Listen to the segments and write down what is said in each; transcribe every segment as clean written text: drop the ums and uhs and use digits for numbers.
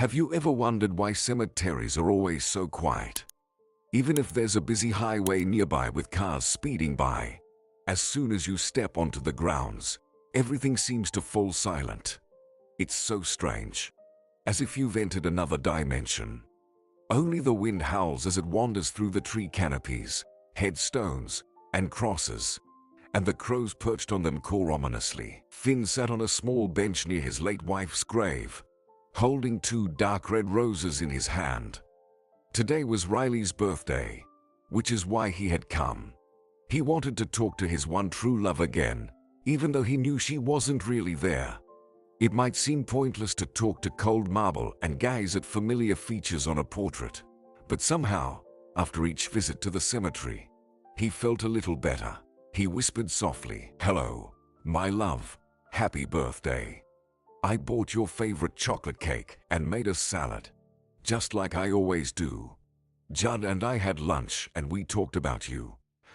Have you ever wondered why cemeteries are always so quiet? Even if there's a busy highway nearby with cars speeding by, as soon as you step onto the grounds, everything seems to fall silent. It's so strange. As if you've entered another dimension. Only the wind howls as it wanders through the tree canopies, headstones, and crosses, and the crows perched on them caw ominously. Finn sat on a small bench near his late wife's grave, holding 2 dark red roses in his hand. Today was Riley's birthday, which is why he had come. He wanted to talk to his one true love again, even though he knew she wasn't really there. It might seem pointless to talk to cold marble and gaze at familiar features on a portrait, but somehow, after each visit to the cemetery, he felt a little better. He whispered softly, "Hello, my love, happy birthday. I bought your favorite chocolate cake and made a salad, just like I always do. Judd and I had lunch and we talked about you,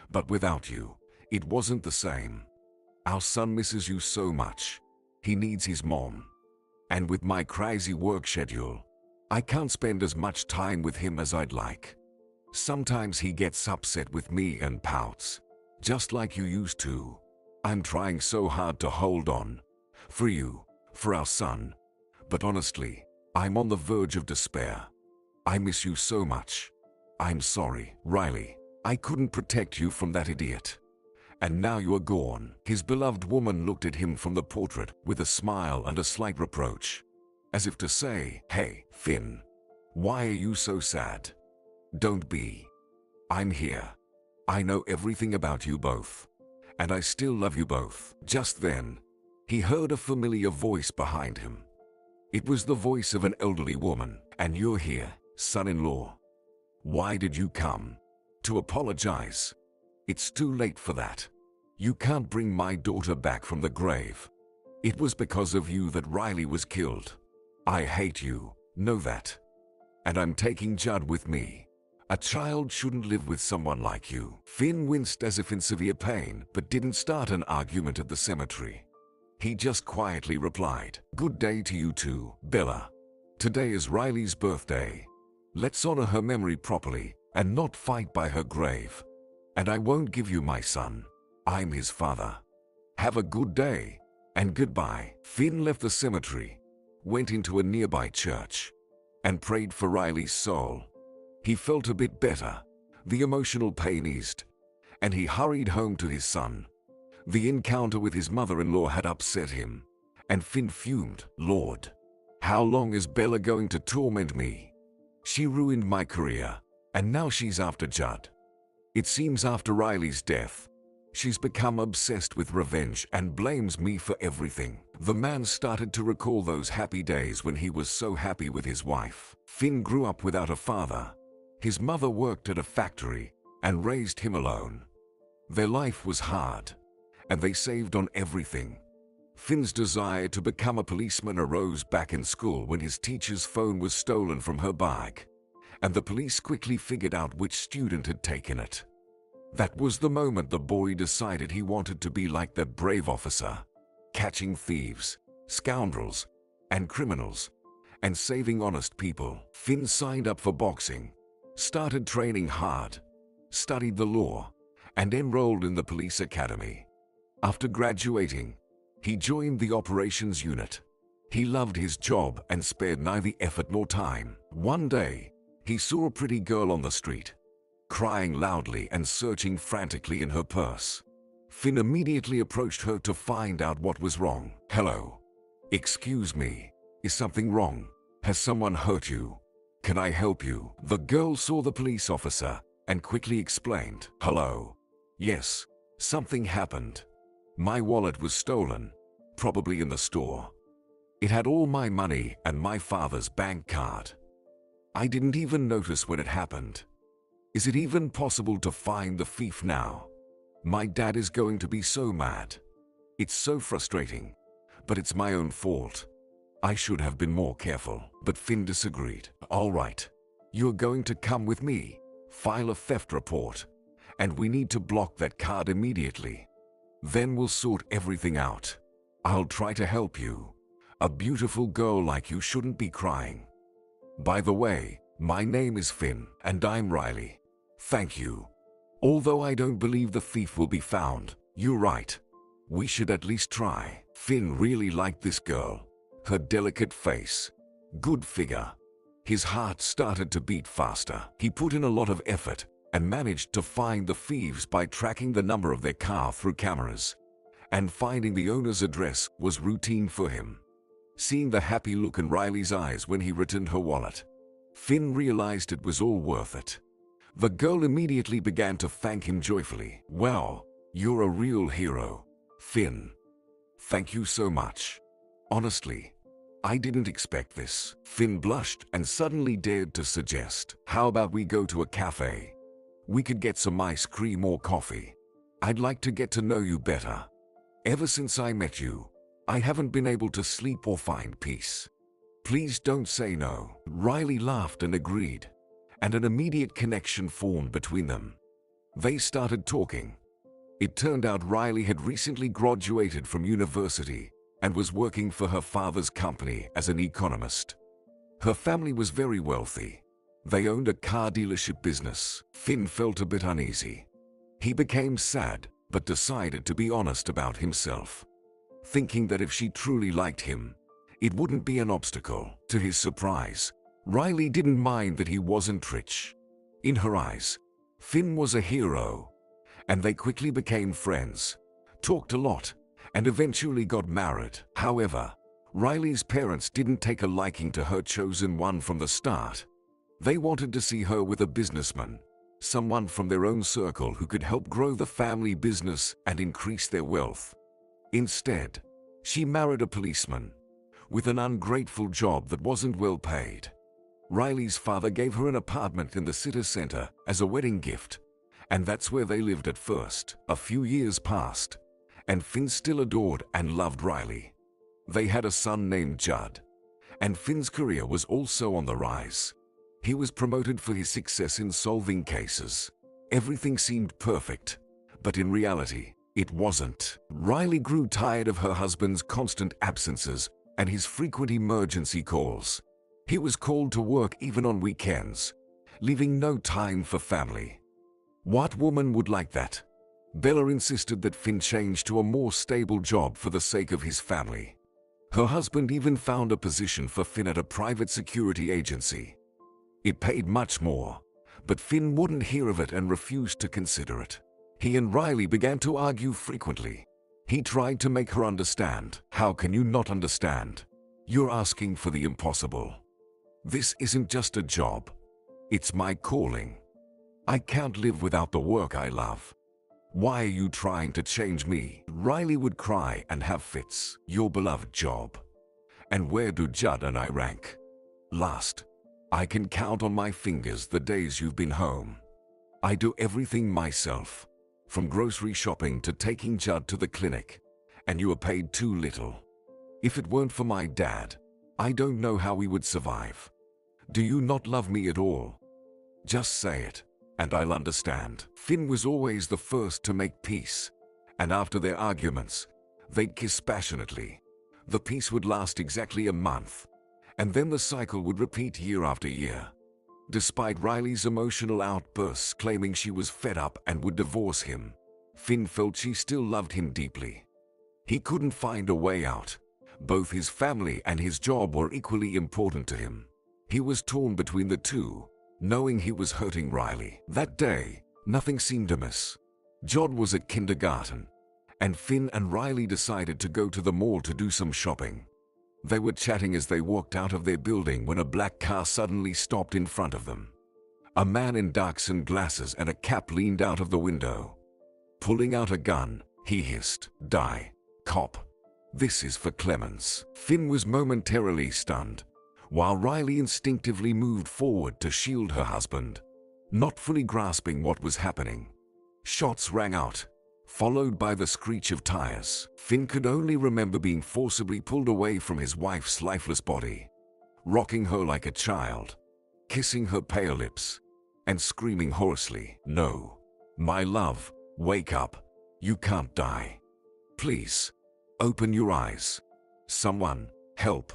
but without you, it wasn't the same. Our son misses you so much. He needs his mom. And with my crazy work schedule, I can't spend as much time with him as I'd like. Sometimes he gets upset with me and pouts, just like you used to. I'm trying so hard to hold on. For you, for our son. But honestly, I'm on the verge of despair. I miss you so much. I'm sorry, Riley. I couldn't protect you from that idiot. And now you are gone." His beloved woman looked at him from the portrait with a smile and a slight reproach, as if to say, "Hey, Finn, why are you so sad? Don't be. I'm here. I know everything about you both. And I still love you both." Just then, he heard a familiar voice behind him. It was the voice of an elderly woman. "And you're here, son-in-law. Why did you come? To apologize? It's too late for that. You can't bring my daughter back from the grave. It was because of you that Riley was killed. I hate you, know that. And I'm taking Judd with me. A child shouldn't live with someone like you." Finn winced as if in severe pain, but didn't start an argument at the cemetery. He just quietly replied, "Good day to you too, Bella. Today is Riley's birthday. Let's honor her memory properly and not fight by her grave. And I won't give you my son. I'm his father. Have a good day, and goodbye." Finn left the cemetery, went into a nearby church, and prayed for Riley's soul. He felt a bit better. The emotional pain eased, and he hurried home to his son. The encounter with his mother-in-law had upset him, and Finn fumed, "Lord, how long is Bella going to torment me? She ruined my career, and now she's after Judd. It seems after Riley's death, she's become obsessed with revenge and blames me for everything." The man started to recall those happy days when he was so happy with his wife. Finn grew up without a father. His mother worked at a factory and raised him alone. Their life was hard, and they saved on everything. Finn's desire to become a policeman arose back in school when his teacher's phone was stolen from her bag, and the police quickly figured out which student had taken it. That was the moment the boy decided he wanted to be like that brave officer, catching thieves, scoundrels, and criminals, and saving honest people. Finn signed up for boxing, started training hard, studied the law, and enrolled in the police academy. After graduating, he joined the operations unit. He loved his job and spared neither effort nor time. One day, he saw a pretty girl on the street, crying loudly and searching frantically in her purse. Finn immediately approached her to find out what was wrong. "Hello. Excuse me. Is something wrong? Has someone hurt you? Can I help you?" The girl saw the police officer and quickly explained, "Hello. Yes, something happened. My wallet was stolen, probably in the store. It had all my money and my father's bank card. I didn't even notice when it happened. Is it even possible to find the thief now? My dad is going to be so mad. It's so frustrating, but it's my own fault. I should have been more careful." But Finn disagreed. "All right, you're going to come with me, file a theft report, and we need to block that card immediately. Then we'll sort everything out. I'll try to help you. A beautiful girl like you shouldn't be crying." By the way, my name is Finn, and I'm Riley. Thank you. Although I don't believe the thief will be found, you're right. We should at least try. Finn really liked this girl. Her delicate face, good figure. His heart started to beat faster. He put in a lot of effort and managed to find the thieves by tracking the number of their car through cameras. And finding the owner's address was routine for him. Seeing the happy look in Riley's eyes when he returned her wallet, Finn realized it was all worth it. The girl immediately began to thank him joyfully. "Well, you're a real hero, Finn. Thank you so much. Honestly, I didn't expect this." Finn blushed and suddenly dared to suggest, "How about we go to a cafe? We could get some ice cream or coffee. I'd like to get to know you better. Ever since I met you, I haven't been able to sleep or find peace. Please don't say no." Riley laughed and agreed, and an immediate connection formed between them. They started talking. It turned out Riley had recently graduated from university and was working for her father's company as an economist. Her family was very wealthy. They owned a car dealership business. Finn felt a bit uneasy. He became sad, but decided to be honest about himself, thinking that if she truly liked him, it wouldn't be an obstacle. To his surprise, Riley didn't mind that he wasn't rich. In her eyes, Finn was a hero, and they quickly became friends, talked a lot, and eventually got married. However, Riley's parents didn't take a liking to her chosen one from the start. They wanted to see her with a businessman, someone from their own circle who could help grow the family business and increase their wealth. Instead, she married a policeman with an ungrateful job that wasn't well paid. Riley's father gave her an apartment in the city center as a wedding gift, and that's where they lived at first. A few years passed, and Finn still adored and loved Riley. They had a son named Judd, and Finn's career was also on the rise. He was promoted for his success in solving cases. Everything seemed perfect, but in reality, it wasn't. Riley grew tired of her husband's constant absences and his frequent emergency calls. He was called to work even on weekends, leaving no time for family. What woman would like that? Bella insisted that Finn change to a more stable job for the sake of his family. Her husband even found a position for Finn at a private security agency. It paid much more, but Finn wouldn't hear of it and refused to consider it. He and Riley began to argue frequently. He tried to make her understand. "How can you not understand? You're asking for the impossible. This isn't just a job. It's my calling. I can't live without the work I love. Why are you trying to change me?" Riley would cry and have fits. "Your beloved job. And where do Judd and I rank? Last. I can count on my fingers the days you've been home. I do everything myself, from grocery shopping to taking Judd to the clinic, and you are paid too little. If it weren't for my dad, I don't know how we would survive. Do you not love me at all? Just say it, and I'll understand." Finn was always the first to make peace, and after their arguments, they'd kiss passionately. The peace would last exactly a month, and then the cycle would repeat year after year. Despite Riley's emotional outbursts claiming she was fed up and would divorce him, Finn felt she still loved him deeply. He couldn't find a way out. Both his family and his job were equally important to him. He was torn between the two, knowing he was hurting Riley. That day, nothing seemed amiss. Judd was at kindergarten, and Finn and Riley decided to go to the mall to do some shopping. They were chatting as they walked out of their building when a black car suddenly stopped in front of them. A man in dark sunglasses and a cap leaned out of the window. Pulling out a gun, he hissed, "Die, cop. This is for Clemens." Finn was momentarily stunned, while Riley instinctively moved forward to shield her husband, not fully grasping what was happening. Shots rang out, followed by the screech of tires. Finn could only remember being forcibly pulled away from his wife's lifeless body, rocking her like a child, kissing her pale lips, and screaming hoarsely, "No, my love, wake up. You can't die. Please, open your eyes. Someone, help.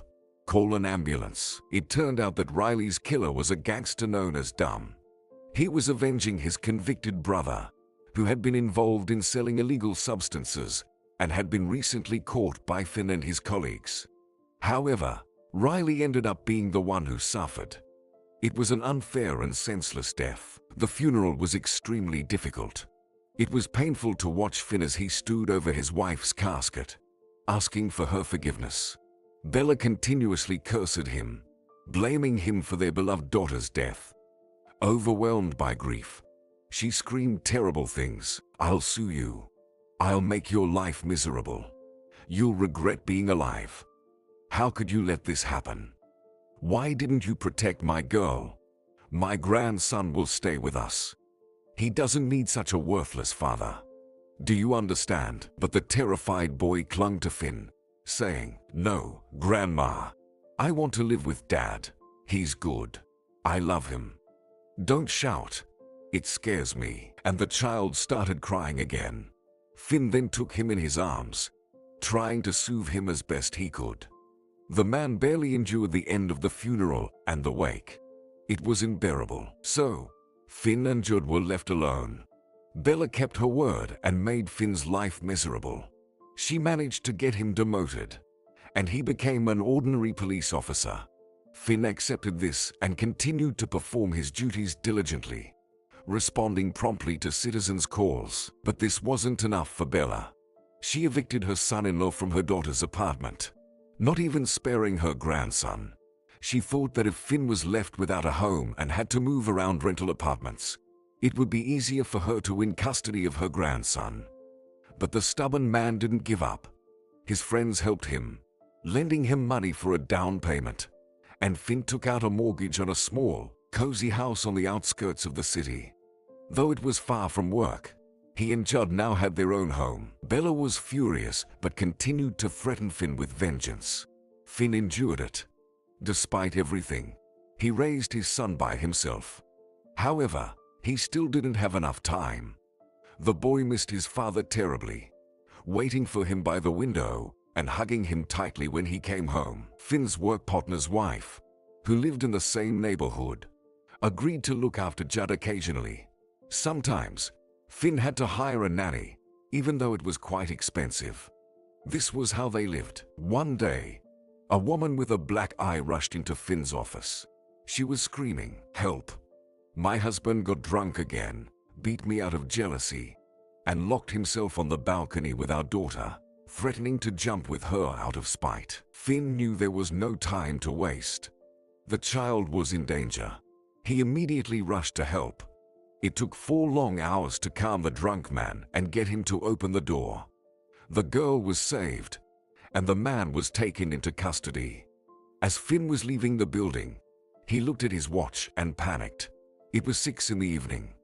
Call an ambulance. It turned out that Riley's killer was a gangster known as Dumb. He was avenging his convicted brother, who had been involved in selling illegal substances and had been recently caught by Finn and his colleagues. However, Riley ended up being the one who suffered. It was an unfair and senseless death. The funeral was extremely difficult. It was painful to watch Finn as he stood over his wife's casket, asking for her forgiveness. Bella continuously cursed him, blaming him for their beloved daughter's death. Overwhelmed by grief, she screamed terrible things. "I'll sue you. I'll make your life miserable. You'll regret being alive. How could you let this happen? Why didn't you protect my girl? My grandson will stay with us. He doesn't need such a worthless father. Do you understand?" But the terrified boy clung to Finn, saying, "No, Grandma. I want to live with Dad. He's good. I love him. Don't shout. It scares me." And the child started crying again. Finn then took him in his arms, trying to soothe him as best he could. The man barely endured the end of the funeral and the wake. It was unbearable. So, Finn and Judd were left alone. Bella kept her word and made Finn's life miserable. She managed to get him demoted, and he became an ordinary police officer. Finn accepted this and continued to perform his duties diligently, responding promptly to citizens' calls. But this wasn't enough for Bella. She evicted her son-in-law from her daughter's apartment, not even sparing her grandson. She thought that if Finn was left without a home and had to move around rental apartments, it would be easier for her to win custody of her grandson. But the stubborn man didn't give up. His friends helped him, lending him money for a down payment, and Finn took out a mortgage on a small, cozy house on the outskirts of the city. Though it was far from work, he and Judd now had their own home. Bella was furious but continued to threaten Finn with vengeance. Finn endured it. Despite everything, he raised his son by himself. However, he still didn't have enough time. The boy missed his father terribly, waiting for him by the window and hugging him tightly when he came home. Finn's work partner's wife, who lived in the same neighborhood, agreed to look after Judd occasionally. Sometimes, Finn had to hire a nanny, even though it was quite expensive. This was how they lived. One day, a woman with a black eye rushed into Finn's office. She was screaming, "Help! My husband got drunk again, beat me out of jealousy, and locked himself on the balcony with our daughter, threatening to jump with her out of spite." Finn knew there was no time to waste. The child was in danger. He immediately rushed to help. It took 4 long hours to calm the drunk man and get him to open the door. The girl was saved, and the man was taken into custody. As Finn was leaving the building, he looked at his watch and panicked. It was 6 in the evening.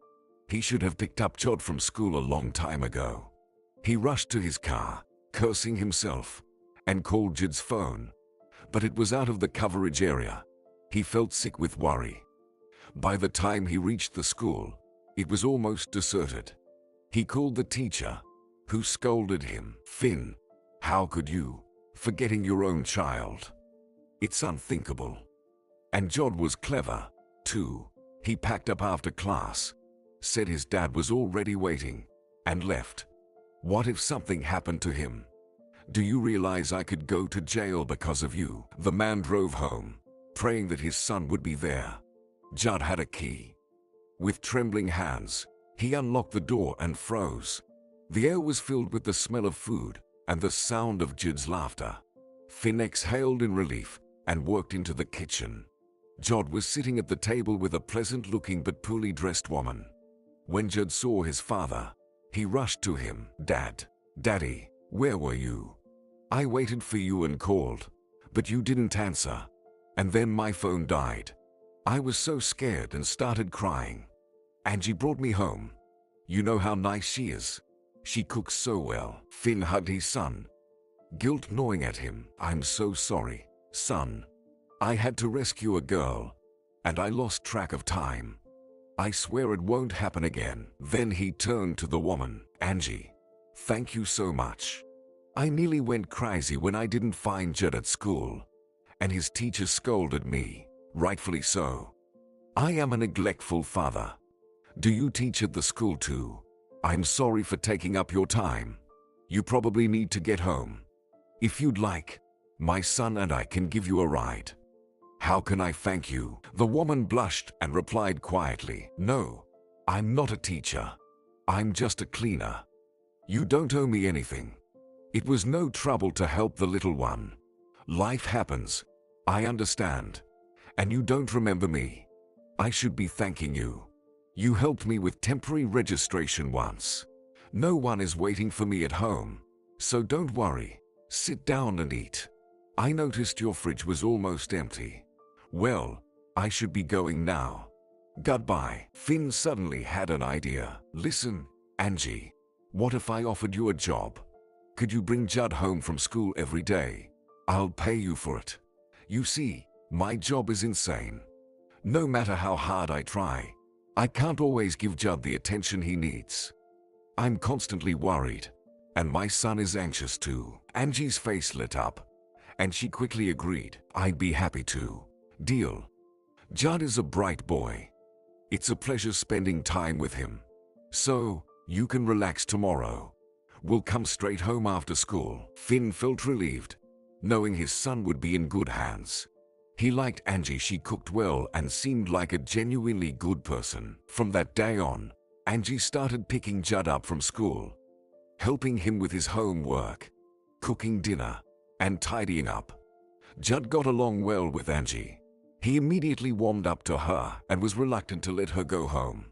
He should have picked up Judd from school a long time ago. He rushed to his car, cursing himself, and called Judd's phone, but it was out of the coverage area. He felt sick with worry. By the time he reached the school, it was almost deserted. He called the teacher, who scolded him. "Finn, how could you, forgetting your own child? It's unthinkable." And Judd was clever, too. He packed up after class, said his dad was already waiting, and left. "What if something happened to him? Do you realize I could go to jail because of you?" The man drove home, praying that his son would be there. Judd had a key. With trembling hands, he unlocked the door and froze. The air was filled with the smell of food and the sound of Judd's laughter. Finn exhaled in relief and walked into the kitchen. Judd was sitting at the table with a pleasant-looking but poorly dressed woman. When Judd saw his father, he rushed to him. Daddy, where were you? I waited for you and called, but you didn't answer. And then my phone died. I was so scared and started crying. Angie brought me home. You know how nice she is. She cooks so well." Finn hugged his son, guilt gnawing at him. "I'm so sorry, son. I had to rescue a girl, and I lost track of time. I swear it won't happen again." Then he turned to the woman. "Angie, thank you so much. I nearly went crazy when I didn't find Judd at school, and his teacher scolded me, rightfully so. I am a neglectful father. Do you teach at the school too? I'm sorry for taking up your time. You probably need to get home. If you'd like, my son and I can give you a ride. How can I thank you? The woman blushed and replied quietly, no, I'm not a teacher. I'm just a cleaner. You don't owe me anything. It was no trouble to help the little one. Life happens. I understand. And you don't remember me. I should be thanking you. You helped me with temporary registration once. No one is waiting for me at home. So don't worry. Sit down and eat. I noticed your fridge was almost empty. Well, I should be going now. Goodbye. Finn suddenly had an idea. Listen, Angie, what if I offered you a job? Could you bring Judd home from school every day? I'll pay you for it. You see, my job is insane. No matter how hard I try, I can't always give Judd the attention he needs. I'm constantly worried, and my son is anxious too. Angie's face lit up, and she quickly agreed. I'd be happy to. Deal. Judd is a bright boy. It's a pleasure spending time with him. So, you can relax tomorrow. We'll come straight home after school. Finn felt relieved, knowing his son would be in good hands. He liked Angie. She cooked well and seemed like a genuinely good person. From that day on, Angie started picking Judd up from school, helping him with his homework, cooking dinner, and tidying up. Judd got along well with Angie. He immediately warmed up to her and was reluctant to let her go home.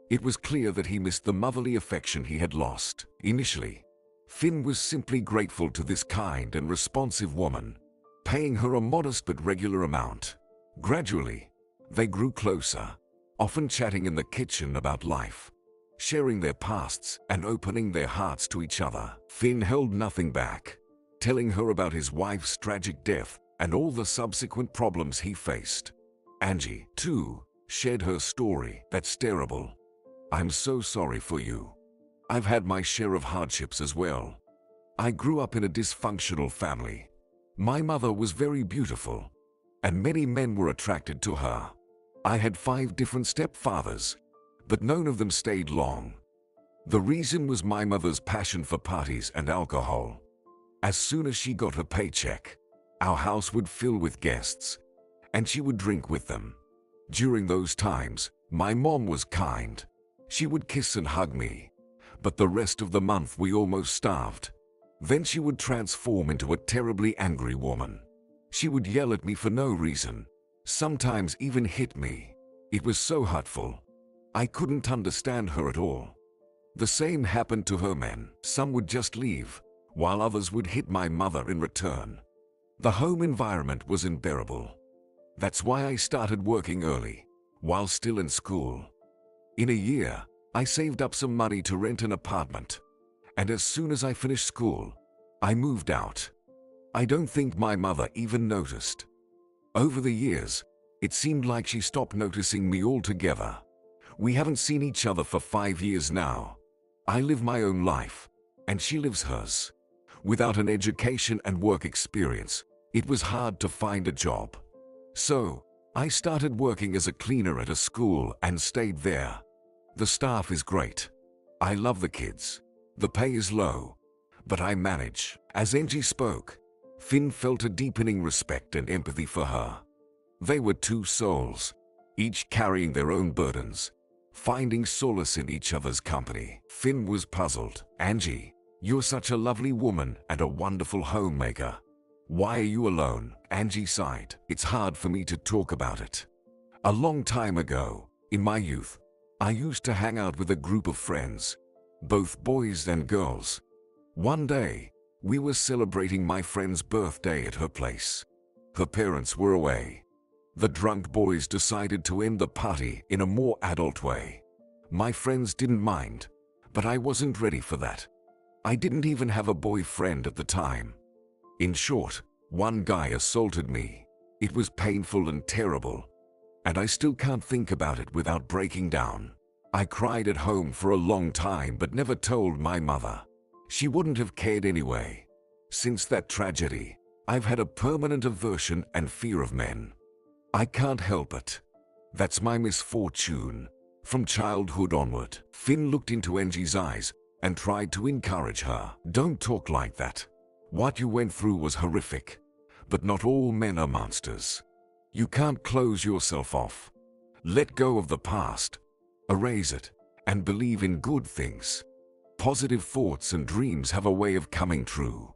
It was clear that he missed the motherly affection he had lost. Initially, Finn was simply grateful to this kind and responsive woman, paying her a modest but regular amount. Gradually, they grew closer, often chatting in the kitchen about life, sharing their pasts and opening their hearts to each other. Finn held nothing back, telling her about his wife's tragic death and all the subsequent problems he faced. Angie, too, shared her story. That's terrible. I'm so sorry for you. I've had my share of hardships as well. I grew up in a dysfunctional family. My mother was very beautiful, and many men were attracted to her. I had 5 different stepfathers, but none of them stayed long. The reason was my mother's passion for parties and alcohol. As soon as she got her paycheck, our house would fill with guests, and she would drink with them. During those times, my mom was kind. She would kiss and hug me, but the rest of the month we almost starved. Then she would transform into a terribly angry woman. She would yell at me for no reason, sometimes even hit me. It was so hurtful. I couldn't understand her at all. The same happened to her men. Some would just leave, while others would hit my mother in return. The home environment was unbearable. That's why I started working early, while still in school. In a year, I saved up some money to rent an apartment, and as soon as I finished school, I moved out. I don't think my mother even noticed. Over the years, it seemed like she stopped noticing me altogether. We haven't seen each other for 5 years now. I live my own life, and she lives hers. Without an education and work experience, it was hard to find a job. So, I started working as a cleaner at a school and stayed there. The staff is great. I love the kids. The pay is low, but I manage. As Angie spoke, Finn felt a deepening respect and empathy for her. They were 2 souls, each carrying their own burdens, finding solace in each other's company. Finn was puzzled. Angie, you're such a lovely woman and a wonderful homemaker. Why are you alone? Angie sighed. It's hard for me to talk about it. A long time ago, in my youth, I used to hang out with a group of friends, both boys and girls. One day, we were celebrating my friend's birthday at her place. Her parents were away. The drunk boys decided to end the party in a more adult way. My friends didn't mind, but I wasn't ready for that. I didn't even have a boyfriend at the time. In short, one guy assaulted me. It was painful and terrible, and I still can't think about it without breaking down. I cried at home for a long time but never told my mother. She wouldn't have cared anyway. Since that tragedy, I've had a permanent aversion and fear of men. I can't help it. That's my misfortune. From childhood onward. Finn looked into Angie's eyes and tried to encourage her. Don't talk like that. What you went through was horrific. But not all men are monsters. You can't close yourself off. Let go of the past. Erase it. And believe in good things. Positive thoughts and dreams have a way of coming true.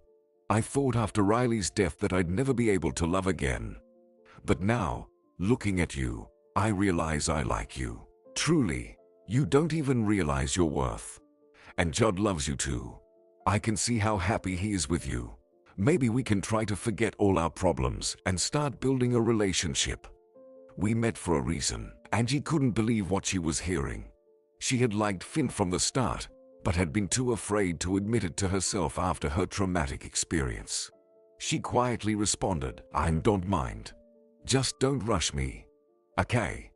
I thought after Riley's death that I'd never be able to love again. But now, looking at you, I realize I like you. Truly, you don't even realize your worth. And Judd loves you too. I can see how happy he is with you. Maybe we can try to forget all our problems and start building a relationship. We met for a reason. Angie couldn't believe what she was hearing. She had liked Finn from the start, but had been too afraid to admit it to herself after her traumatic experience. She quietly responded, "I don't mind. Just don't rush me. Okay?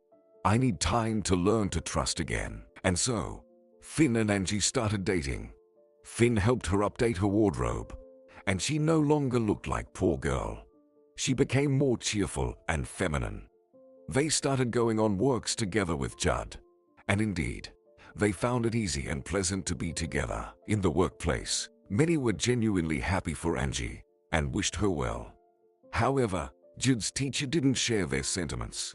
I need time to learn to trust again." And so, Finn and Angie started dating. Finn helped her update her wardrobe, and she no longer looked like poor girl. She became more cheerful and feminine. They started going on walks together with Judd, and indeed, they found it easy and pleasant to be together. In the workplace, many were genuinely happy for Angie and wished her well. However, Judd's teacher didn't share their sentiments.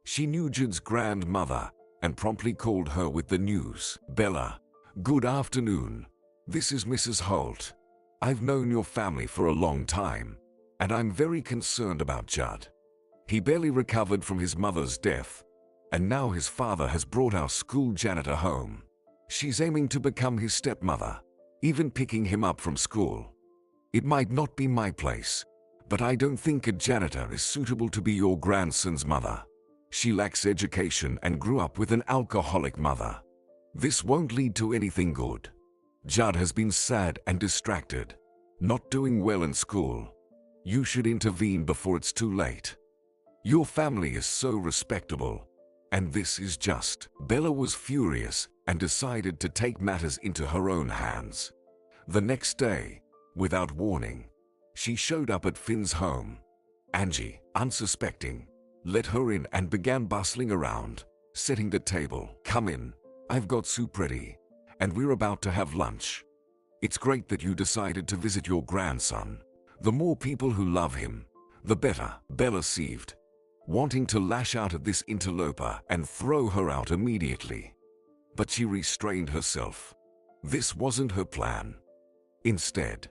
She knew Judd's grandmother and promptly called her with the news. "Bella, good afternoon. This is Mrs. Holt. I've known your family for a long time, and I'm very concerned about Judd. He barely recovered from his mother's death, and now his father has brought our school janitor home. She's aiming to become his stepmother, even picking him up from school. It might not be my place, but I don't think a janitor is suitable to be your grandson's mother. She lacks education and grew up with an alcoholic mother. This won't lead to anything good. Judd has been sad and distracted, not doing well in school. You should intervene before it's too late. Your family is so respectable, and this is just." Bella was furious and decided to take matters into her own hands. The next day, without warning, she showed up at Finn's home. Angie, unsuspecting, let her in and began bustling around, setting the table. "Come in, I've got soup ready, and we're about to have lunch. It's great that you decided to visit your grandson. The more people who love him, the better," Bella seethed, wanting to lash out at this interloper and throw her out immediately. But she restrained herself. This wasn't her plan. Instead,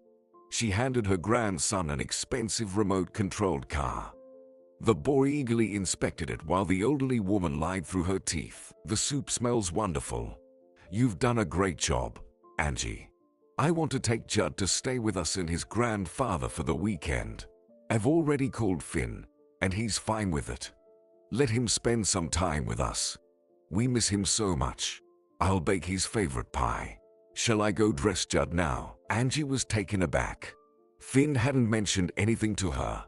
she handed her grandson an expensive remote-controlled car. The boy eagerly inspected it while the elderly woman lied through her teeth. "The soup smells wonderful. You've done a great job, Angie. I want to take Judd to stay with us and his grandfather for the weekend. I've already called Finn, and he's fine with it. Let him spend some time with us. We miss him so much. I'll bake his favorite pie. Shall I go dress Judd now?" Angie was taken aback. Finn hadn't mentioned anything to her,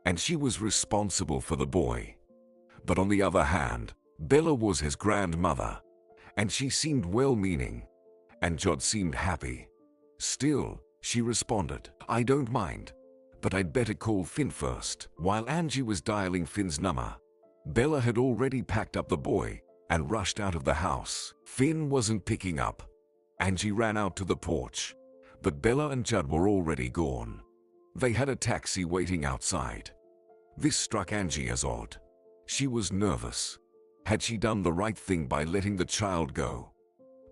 and she was responsible for the boy. But on the other hand, Bella was his grandmother, and she seemed well-meaning, and Judd seemed happy. Still, she responded, "I don't mind, but I'd better call Finn first." While Angie was dialing Finn's number, Bella had already packed up the boy and rushed out of the house. Finn wasn't picking up. Angie ran out to the porch, but Bella and Judd were already gone. They had a taxi waiting outside. This struck Angie as odd. She was nervous. Had she done the right thing by letting the child go?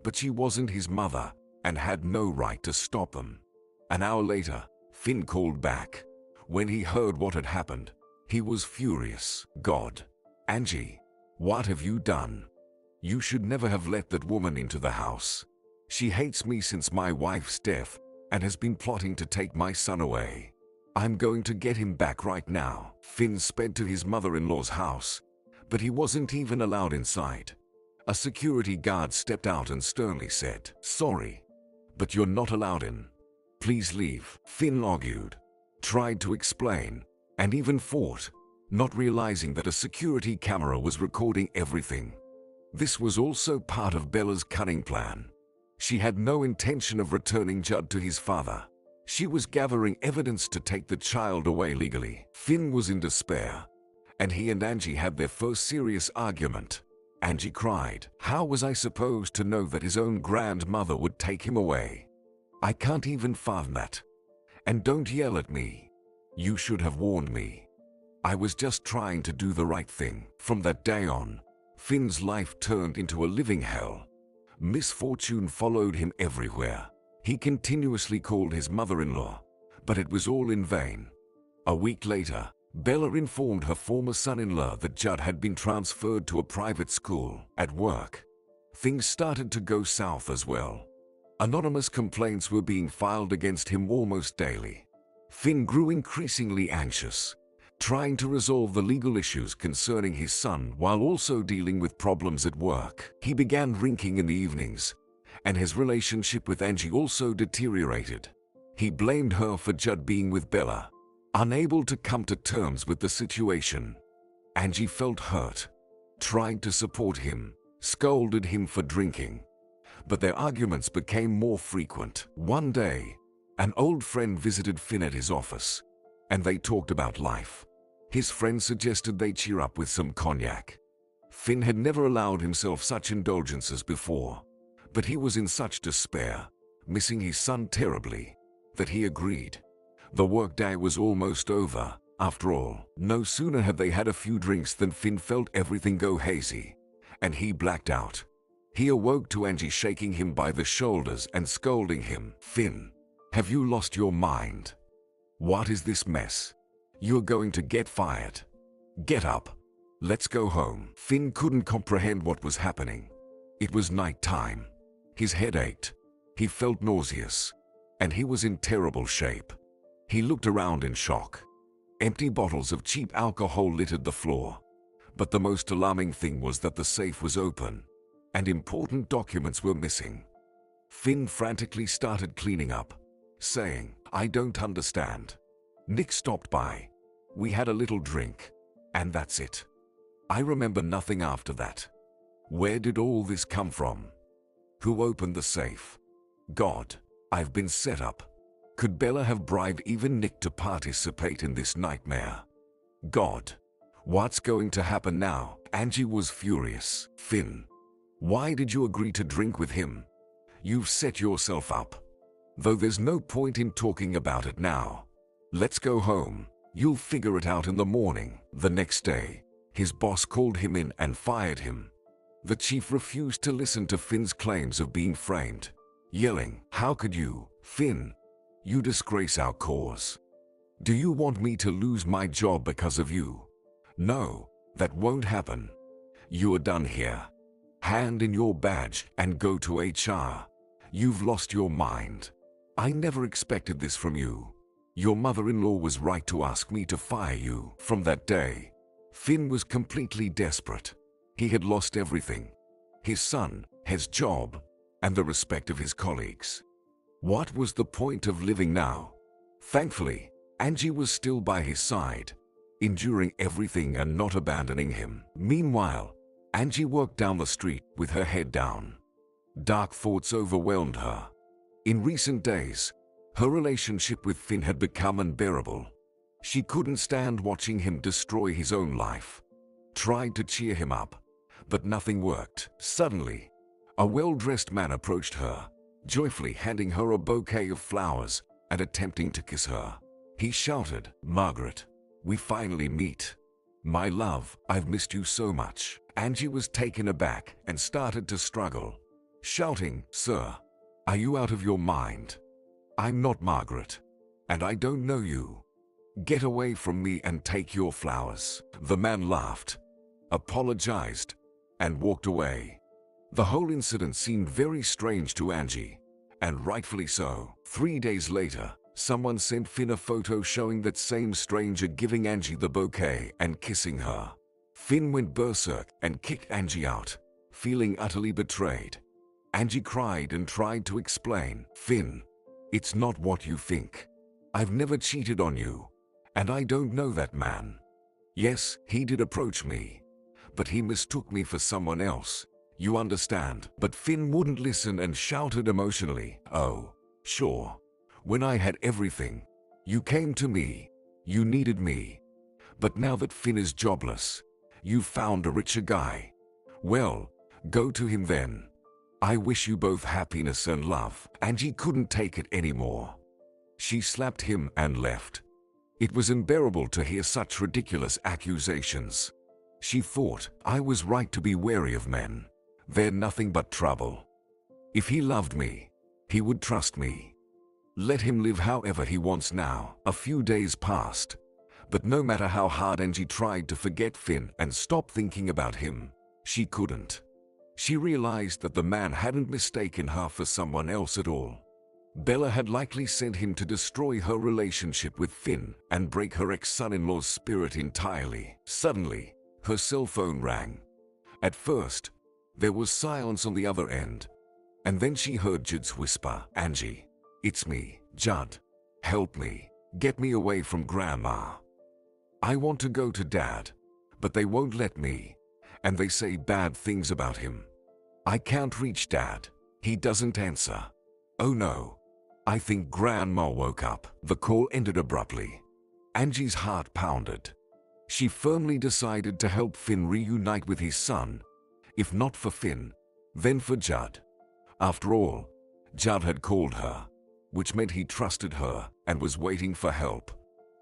But she wasn't his mother and had no right to stop them. An hour later, Finn called back. When he heard what had happened, he was furious. "God, Angie, what have you done? You should never have let that woman into the house. She hates me since my wife's death and has been plotting to take my son away. I'm going to get him back right now." Finn sped to his mother-in-law's house, but he wasn't even allowed inside. A security guard stepped out and sternly said, "Sorry, but you're not allowed in. Please leave." Finn argued, tried to explain, and even fought, not realizing that a security camera was recording everything. This was also part of Bella's cunning plan. She had no intention of returning Judd to his father. She was gathering evidence to take the child away legally. Finn was in despair, and he and Angie had their first serious argument. Angie cried, "How was I supposed to know that his own grandmother would take him away? I can't even fathom that. And don't yell at me. You should have warned me. I was just trying to do the right thing." From that day on, Finn's life turned into a living hell. Misfortune followed him everywhere. He continuously called his mother-in-law, but it was all in vain. A week later, Bella informed her former son-in-law that Judd had been transferred to a private school. At work, things started to go south as well. Anonymous complaints were being filed against him almost daily. Finn grew increasingly anxious, trying to resolve the legal issues concerning his son while also dealing with problems at work. He began drinking in the evenings, and his relationship with Angie also deteriorated. He blamed her for Judd being with Bella. Unable to come to terms with the situation, Angie felt hurt, tried to support him, scolded him for drinking. But their arguments became more frequent. One day, an old friend visited Finn at his office, and they talked about life. His friend suggested they cheer up with some cognac. Finn had never allowed himself such indulgences before, but he was in such despair, missing his son terribly, that he agreed. The workday was almost over, after all. No sooner had they had a few drinks than Finn felt everything go hazy, and he blacked out. He awoke to Angie shaking him by the shoulders and scolding him. "Finn, have you lost your mind? What is this mess? You're going to get fired. Get up. Let's go home." Finn couldn't comprehend what was happening. It was night time. His head ached. He felt nauseous, and he was in terrible shape. He looked around in shock. Empty bottles of cheap alcohol littered the floor. But the most alarming thing was that the safe was open, and important documents were missing. Finn frantically started cleaning up, saying, "I don't understand. Nick stopped by. We had a little drink, and that's it. I remember nothing after that. Where did all this come from? Who opened the safe? God, I've been set up. Could Bella have bribed even Nick to participate in this nightmare? God, what's going to happen now?" Angie was furious. "Finn, why did you agree to drink with him? You've set yourself up. Though there's no point in talking about it now. Let's go home. You'll figure it out in the morning." The next day, his boss called him in and fired him. The chief refused to listen to Finn's claims of being framed, yelling, "How could you, Finn? You disgrace our cause. Do you want me to lose my job because of you? No, that won't happen. You are done here. Hand in your badge and go to HR. You've lost your mind. I never expected this from you. Your mother-in-law was right to ask me to fire you." From that day, Finn was completely desperate. He had lost everything: his son, his job, and the respect of his colleagues. What was the point of living now? Thankfully, Angie was still by his side, enduring everything and not abandoning him. Meanwhile, Angie walked down the street with her head down. Dark thoughts overwhelmed her. In recent days, her relationship with Finn had become unbearable. She couldn't stand watching him destroy his own life. Tried to cheer him up, but nothing worked. Suddenly, a well-dressed man approached her, joyfully handing her a bouquet of flowers and attempting to kiss her. He shouted, "Margaret, we finally meet. My love, I've missed you so much." Angie was taken aback and started to struggle, shouting, "Sir, are you out of your mind? I'm not Margaret, and I don't know you. Get away from me and take your flowers." The man laughed, apologized, and walked away. The whole incident seemed very strange to Angie, and rightfully so. 3 days later, someone sent Finn a photo showing that same stranger giving Angie the bouquet and kissing her. Finn went berserk and kicked Angie out, feeling utterly betrayed. Angie cried and tried to explain, "Finn, it's not what you think. I've never cheated on you, and I don't know that man. Yes, he did approach me, but he mistook me for someone else. You understand?" But Finn wouldn't listen and shouted emotionally, "Oh, sure. When I had everything, you came to me. You needed me. But now that Finn is jobless, you've found a richer guy. Well, go to him then. I wish you both happiness and love." Angie couldn't take it anymore. She slapped him and left. It was unbearable to hear such ridiculous accusations. She thought, I was right to be wary of men. They're nothing but trouble. If he loved me, he would trust me. Let him live however he wants now. A few days passed, but no matter how hard Angie tried to forget Finn and stop thinking about him, she couldn't. She realized that the man hadn't mistaken her for someone else at all. Bella had likely sent him to destroy her relationship with Finn and break her ex-son-in-law's spirit entirely. Suddenly, her cell phone rang. At first, there was silence on the other end, and then she heard Judd's whisper, "Angie, it's me, Judd. Help me. Get me away from Grandma. I want to go to Dad, but they won't let me, and they say bad things about him. I can't reach Dad. He doesn't answer. Oh no. I think Grandma woke up." The call ended abruptly. Angie's heart pounded. She firmly decided to help Finn reunite with his son. If not for Finn, then for Judd. After all, Judd had called her, which meant he trusted her and was waiting for help.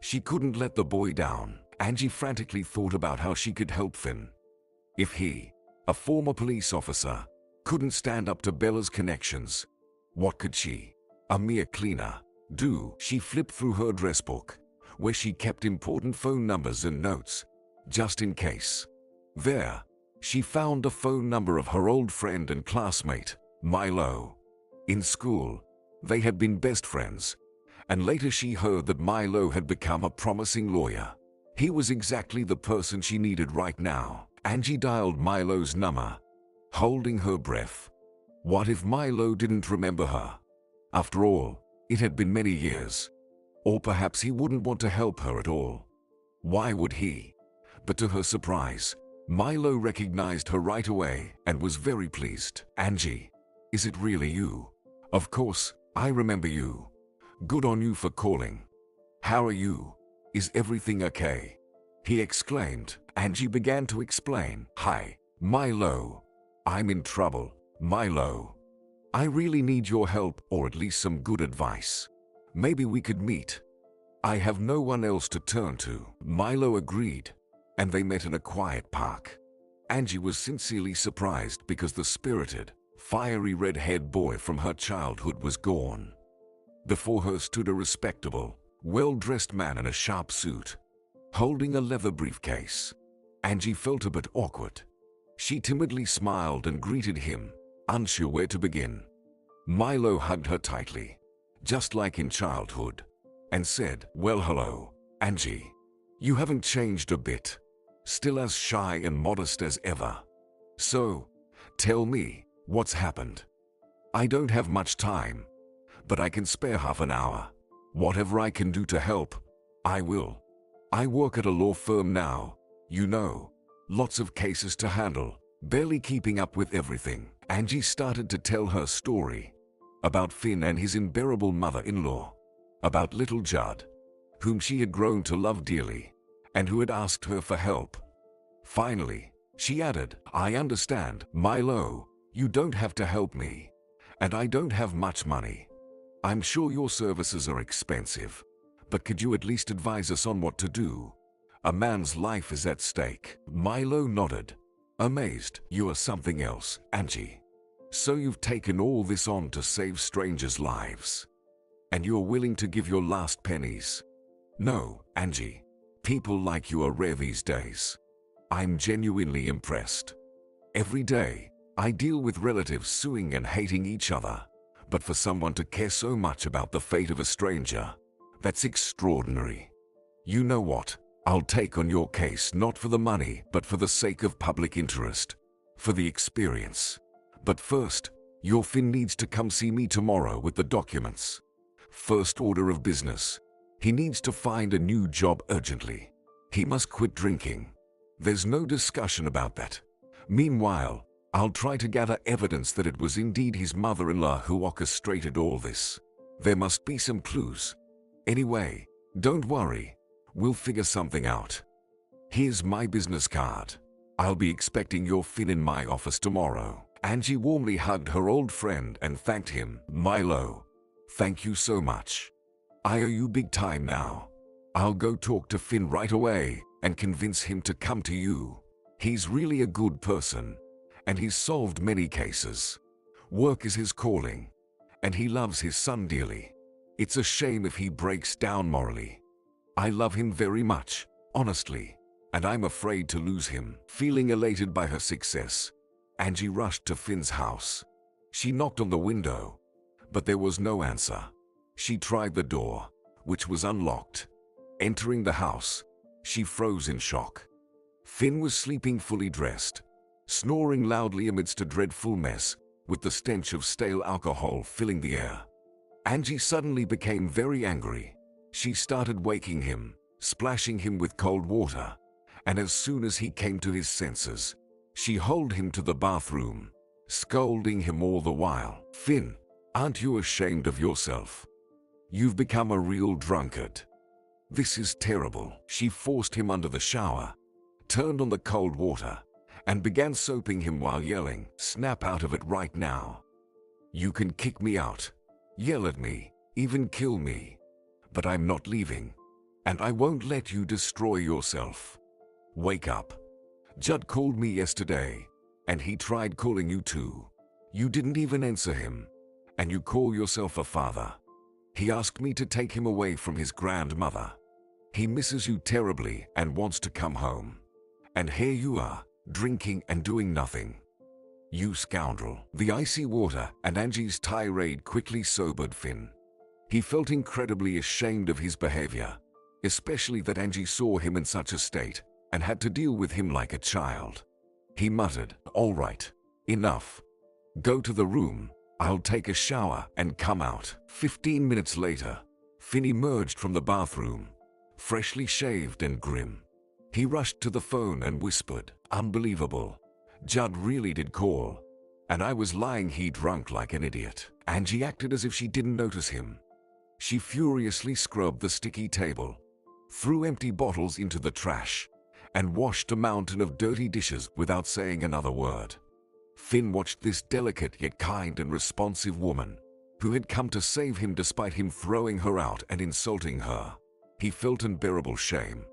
She couldn't let the boy down. Angie frantically thought about how she could help Finn. If he, a former police officer, couldn't stand up to Bella's connections, what could she, a mere cleaner, do? She flipped through her address book, where she kept important phone numbers and notes, just in case. There, she found the phone number of her old friend and classmate, Milo. In school, they had been best friends, and later she heard that Milo had become a promising lawyer. He was exactly the person she needed right now. Angie dialed Milo's number, holding her breath. What if Milo didn't remember her? After all, it had been many years. Or perhaps he wouldn't want to help her at all. Why would he? But to her surprise, Milo recognized her right away and was very pleased. "Angie, is it really you? Of course, I remember you. Good on you for calling. How are you? Is everything okay?" he exclaimed. Angie began to explain. "Hi, Milo. I'm in trouble, Milo. I really need your help, or at least some good advice. Maybe we could meet. I have no one else to turn to." Milo agreed, and they met in a quiet park. Angie was sincerely surprised because the spirited, fiery red-haired boy from her childhood was gone. Before her stood a respectable, well-dressed man in a sharp suit, holding a leather briefcase. Angie felt a bit awkward. She timidly smiled and greeted him, unsure where to begin. Milo hugged her tightly, just like in childhood, and said, "Well, hello, Angie. You haven't changed a bit. Still as shy and modest as ever. So, tell me, what's happened? I don't have much time, but I can spare half an hour. Whatever I can do to help, I will. I work at a law firm now, you know. Lots of cases to handle, barely keeping up with everything." Angie started to tell her story about Finn and his unbearable mother-in-law, about little Judd, whom she had grown to love dearly, and who had asked her for help. Finally, she added, "I understand, Milo, you don't have to help me, and I don't have much money. I'm sure your services are expensive, but could you at least advise us on what to do? A man's life is at stake." Milo nodded, amazed. "You are something else, Angie. So you've taken all this on to save strangers' lives, and you're willing to give your last pennies? No, Angie. People like you are rare these days. I'm genuinely impressed. Every day, I deal with relatives suing and hating each other, but for someone to care so much about the fate of a stranger, that's extraordinary. You know what? I'll take on your case not for the money, but for the sake of public interest, for the experience. But first, your Finn needs to come see me tomorrow with the documents. First order of business. He needs to find a new job urgently. He must quit drinking. There's no discussion about that. Meanwhile, I'll try to gather evidence that it was indeed his mother-in-law who orchestrated all this. There must be some clues. Anyway, don't worry. We'll figure something out. Here's my business card. I'll be expecting your Finn in my office tomorrow." Angie warmly hugged her old friend and thanked him. "Milo, thank you so much. I owe you big time now. I'll go talk to Finn right away and convince him to come to you. He's really a good person, and he's solved many cases. Work is his calling, and he loves his son dearly. It's a shame if he breaks down morally. I love him very much, honestly, and I'm afraid to lose him." Feeling elated by her success, Angie rushed to Finn's house. She knocked on the window, but there was no answer. She tried the door, which was unlocked. Entering the house, she froze in shock. Finn was sleeping fully dressed, snoring loudly amidst a dreadful mess, with the stench of stale alcohol filling the air. Angie suddenly became very angry. She started waking him, splashing him with cold water, and as soon as he came to his senses, she hauled him to the bathroom, scolding him all the while. "Finn, aren't you ashamed of yourself? You've become a real drunkard. This is terrible." She forced him under the shower, turned on the cold water, and began soaping him while yelling, "Snap out of it right now. You can kick me out, yell at me, even kill me, but I'm not leaving, and I won't let you destroy yourself. Wake up. Judd called me yesterday, and he tried calling you too. You didn't even answer him, and you call yourself a father. He asked me to take him away from his grandmother. He misses you terribly and wants to come home. And here you are, drinking and doing nothing. You scoundrel." The icy water and Angie's tirade quickly sobered Finn. He felt incredibly ashamed of his behavior, especially that Angie saw him in such a state and had to deal with him like a child. He muttered, "All right, enough. Go to the room, I'll take a shower and come out." 15 minutes later, Finn emerged from the bathroom, freshly shaved and grim. He rushed to the phone and whispered, "Unbelievable. Judd really did call, and I was lying here drunk like an idiot." Angie acted as if she didn't notice him. She furiously scrubbed the sticky table, threw empty bottles into the trash, and washed a mountain of dirty dishes without saying another word. Finn watched this delicate yet kind and responsive woman, who had come to save him despite him throwing her out and insulting her. He felt unbearable shame.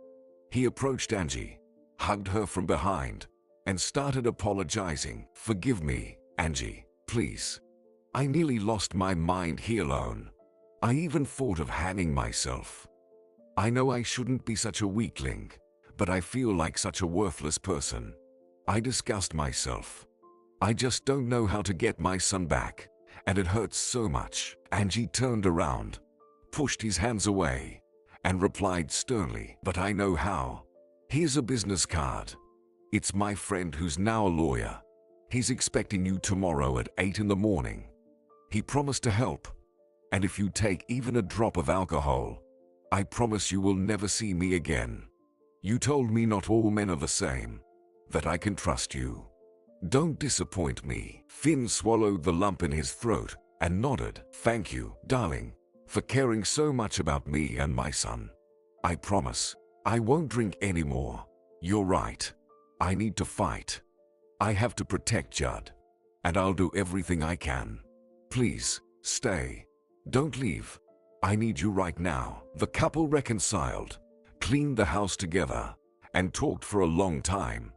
He approached Angie, hugged her from behind, and started apologizing. "Forgive me, Angie, please. I nearly lost my mind here alone. I even thought of hanging myself. I know I shouldn't be such a weakling, but I feel like such a worthless person. I disgust myself. I just don't know how to get my son back, and it hurts so much." Angie turned around, pushed his hands away, and replied sternly, "But I know how. Here's a business card. It's my friend who's now a lawyer. He's expecting you tomorrow at 8 in the morning. He promised to help, and if you take even a drop of alcohol, I promise you will never see me again. You told me not all men are the same, that I can trust you. Don't disappoint me." Finn swallowed the lump in his throat and nodded. "Thank you, darling, for caring so much about me and my son. I promise I won't drink anymore. You're right. I need to fight. I have to protect Judd, and I'll do everything I can. Please, stay. Don't leave. I need you right now." The couple reconciled, cleaned the house together, and talked for a long time.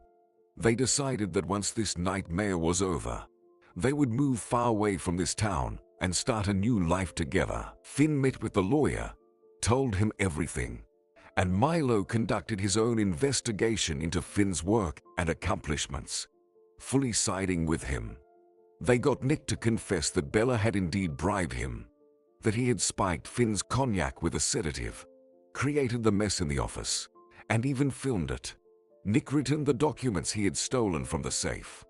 They decided that once this nightmare was over, they would move far away from this town and start a new life together. Finn met with the lawyer, told him everything, and Milo conducted his own investigation into Finn's work and accomplishments, fully siding with him. They got Nick to confess that Bella had indeed bribed him, that he had spiked Finn's cognac with a sedative, created the mess in the office, and even filmed it. Nick returned the documents he had stolen from the safe.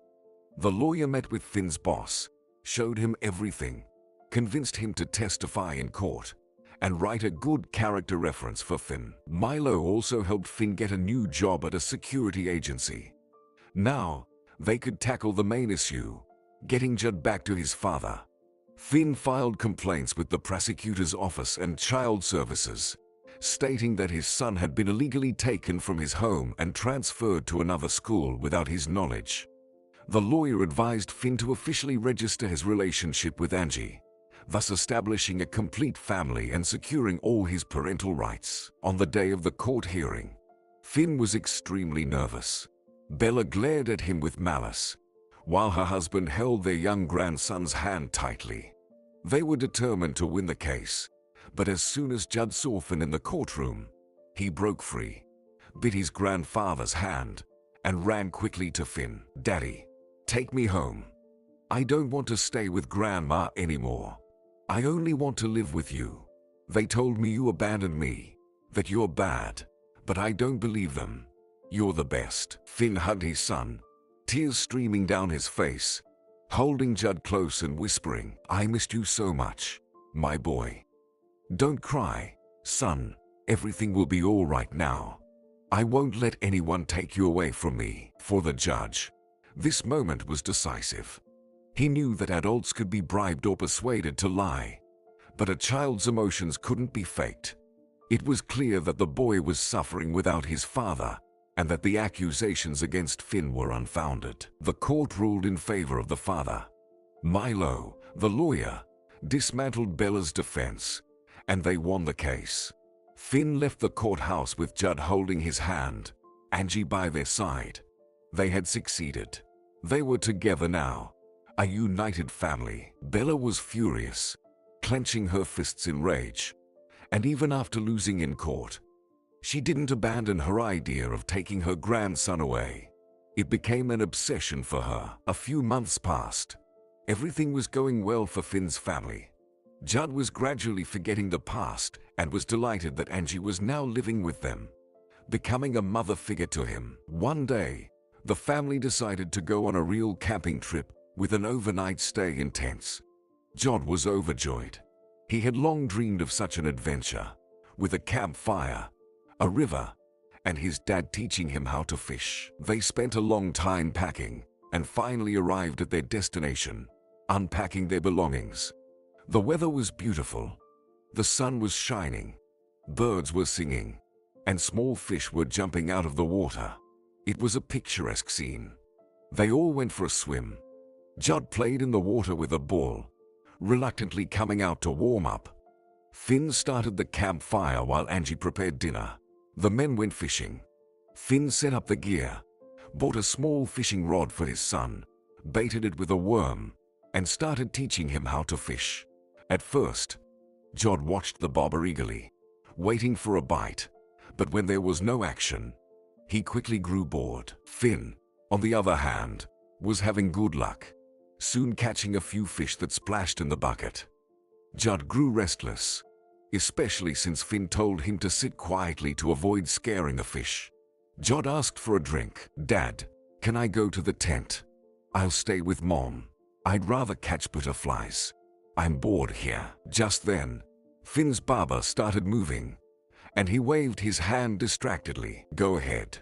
The lawyer met with Finn's boss, showed him everything, convinced him to testify in court, and write a good character reference for Finn. Milo also helped Finn get a new job at a security agency. Now, they could tackle the main issue, getting Judd back to his father. Finn filed complaints with the prosecutor's office and child services, stating that his son had been illegally taken from his home and transferred to another school without his knowledge. The lawyer advised Finn to officially register his relationship with Angie, thus establishing a complete family and securing all his parental rights. On the day of the court hearing, Finn was extremely nervous. Bella glared at him with malice, while her husband held their young grandson's hand tightly. They were determined to win the case, but as soon as Judd saw Finn in the courtroom, he broke free, bit his grandfather's hand, and ran quickly to Finn. "Daddy, take me home. I don't want to stay with Grandma anymore. I only want to live with you. They told me you abandoned me, that you're bad, but I don't believe them. You're the best." Finn hugged his son, tears streaming down his face, holding Judd close and whispering, "I missed you so much, my boy. Don't cry, son. Everything will be all right now. I won't let anyone take you away from me." For the judge, this moment was decisive. He knew that adults could be bribed or persuaded to lie, but a child's emotions couldn't be faked. It was clear that the boy was suffering without his father, and that the accusations against Finn were unfounded. The court ruled in favor of the father. Milo, the lawyer, dismantled Bella's defense, and they won the case. Finn left the courthouse with Judd holding his hand, Angie by their side. They had succeeded. They were together now, a united family. Bella was furious, clenching her fists in rage, and even after losing in court, she didn't abandon her idea of taking her grandson away. It became an obsession for her. A few months passed. Everything was going well for Finn's family. Judd was gradually forgetting the past and was delighted that Angie was now living with them, becoming a mother figure to him. One day, the family decided to go on a real camping trip with an overnight stay in tents. Judd was overjoyed. He had long dreamed of such an adventure, with a campfire, a river, and his dad teaching him how to fish. They spent a long time packing and finally arrived at their destination, unpacking their belongings. The weather was beautiful. The sun was shining, birds were singing, and small fish were jumping out of the water. It was a picturesque scene. They all went for a swim. Judd played in the water with a ball, reluctantly coming out to warm up. Finn started the campfire while Angie prepared dinner. The men went fishing. Finn set up the gear, bought a small fishing rod for his son, baited it with a worm, and started teaching him how to fish. At first, Judd watched the bobber eagerly, waiting for a bite, but when there was no action, he quickly grew bored. Finn, on the other hand, was having good luck, soon catching a few fish that splashed in the bucket. Judd grew restless, especially since Finn told him to sit quietly to avoid scaring the fish. Judd asked for a drink. "Dad, can I go to the tent? I'll stay with Mom. I'd rather catch butterflies. I'm bored here." Just then, Finn's barber started moving, and he waved his hand distractedly. "Go ahead.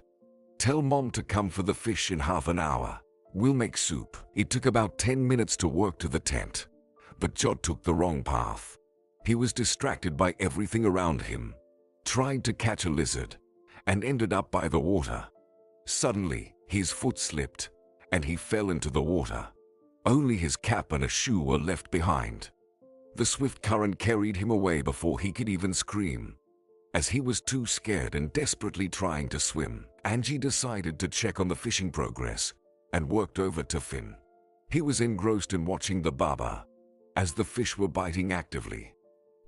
Tell Mom to come for the fish in half an hour. We'll make soup." It took about 10 minutes to work to the tent, but Judd took the wrong path. He was distracted by everything around him, tried to catch a lizard, and ended up by the water. Suddenly, his foot slipped, and he fell into the water. Only his cap and a shoe were left behind. The swift current carried him away before he could even scream. As he was too scared and desperately trying to swim, Angie decided to check on the fishing progress and worked over to Finn. He was engrossed in watching the barber, as the fish were biting actively.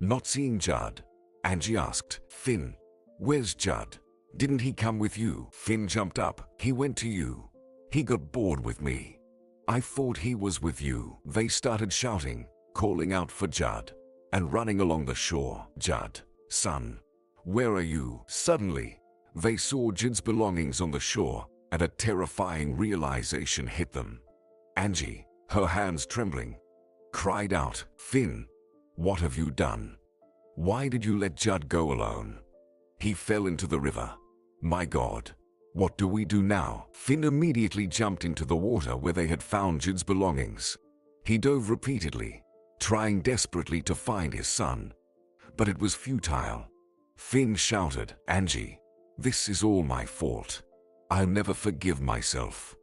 Not seeing Judd, Angie asked, "Finn, where's Judd? Didn't he come with you?" Finn jumped up. "He went to you. He got bored with me. I thought he was with you." They started shouting, calling out for Judd, and running along the shore. "Judd, son, where are you?" Suddenly, they saw Judd's belongings on the shore, and a terrifying realization hit them. Angie, her hands trembling, cried out, "Finn, what have you done? Why did you let Judd go alone? He fell into the river. My God, what do we do now?" Finn immediately jumped into the water where they had found Judd's belongings. He dove repeatedly, trying desperately to find his son. But it was futile. Finn shouted, "Angie, this is all my fault. I'll never forgive myself.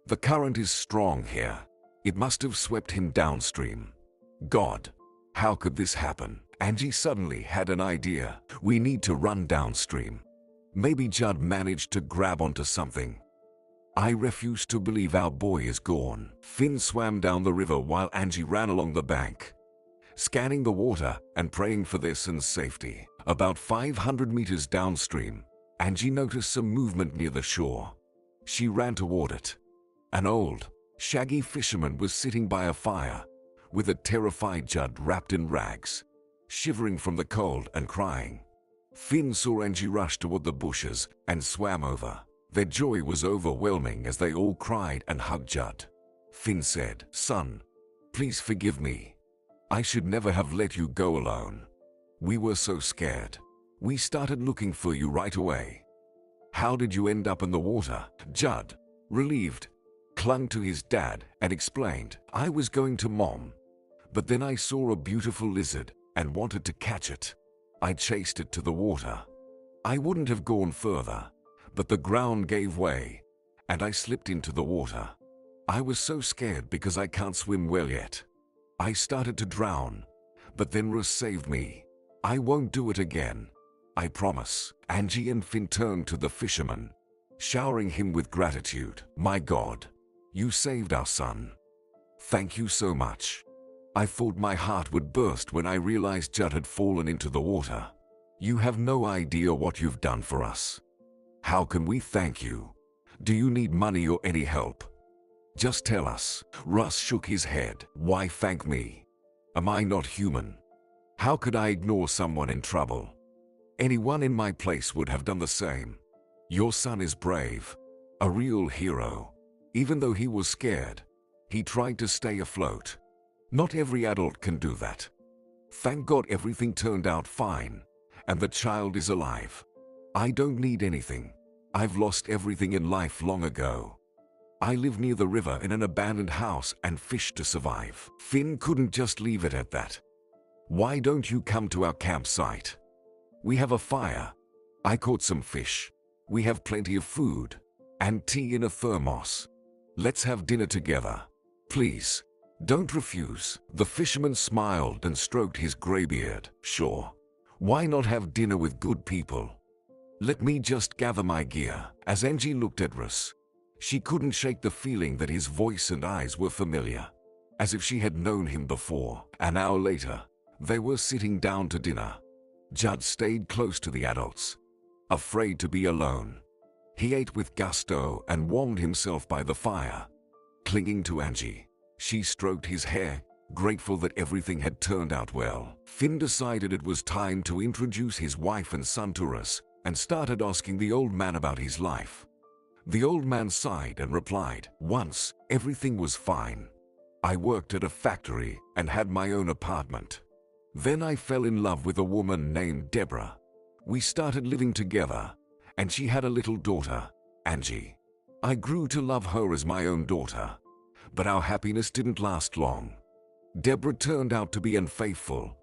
The current is strong here. It must have swept him downstream. God, how could this happen?" Angie suddenly had an idea. "We need to run downstream. Maybe Judd managed to grab onto something. I refuse to believe our boy is gone." Finn swam down the river while Angie ran along the bank, scanning the water and praying for their son's safety. About 500 meters downstream, Angie noticed some movement near the shore. She ran toward it. An old, shaggy fisherman was sitting by a fire, with a terrified Judd wrapped in rags, shivering from the cold and crying. Finn saw Angie rush toward the bushes and swam over. Their joy was overwhelming as they all cried and hugged Judd. Finn said, "Son, please forgive me. I should never have let you go alone. We were so scared. We started looking for you right away." "How did you end up in the water?" Judd, relieved, clung to his dad and explained, "I was going to Mom, but then I saw a beautiful lizard and wanted to catch it. I chased it to the water. I wouldn't have gone further, but the ground gave way, and I slipped into the water. I was so scared because I can't swim well yet. I started to drown, but then Russ saved me. I won't do it again. I promise." Angie and Finn turned to the fisherman, showering him with gratitude. "My God, you saved our son. Thank you so much. I thought my heart would burst when I realized Judd had fallen into the water. You have no idea what you've done for us. How can we thank you? Do you need money or any help? Just tell us." Russ shook his head. "Why thank me? Am I not human? How could I ignore someone in trouble? Anyone in my place would have done the same. Your son is brave, a real hero. Even though he was scared, he tried to stay afloat. Not every adult can do that. Thank God everything turned out fine, and the child is alive. I don't need anything. I've lost everything in life long ago. I live near the river in an abandoned house and fish to survive." Finn couldn't just leave it at that. "Why don't you come to our campsite? We have a fire. I caught some fish. We have plenty of food and tea in a thermos. Let's have dinner together. Please, don't refuse." The fisherman smiled and stroked his gray beard. "Sure. Why not have dinner with good people? Let me just gather my gear." As Angie looked at Russ, she couldn't shake the feeling that his voice and eyes were familiar, as if she had known him before. An hour later, they were sitting down to dinner. Judd stayed close to the adults, afraid to be alone. He ate with gusto and warmed himself by the fire, clinging to Angie. She stroked his hair, grateful that everything had turned out well. Finn decided it was time to introduce his wife and son to Russ and started asking the old man about his life. The old man sighed and replied, "Once, everything was fine. I worked at a factory and had my own apartment. Then I fell in love with a woman named Deborah. We started living together, and she had a little daughter, Angie. I grew to love her as my own daughter, but our happiness didn't last long. Deborah turned out to be unfaithful,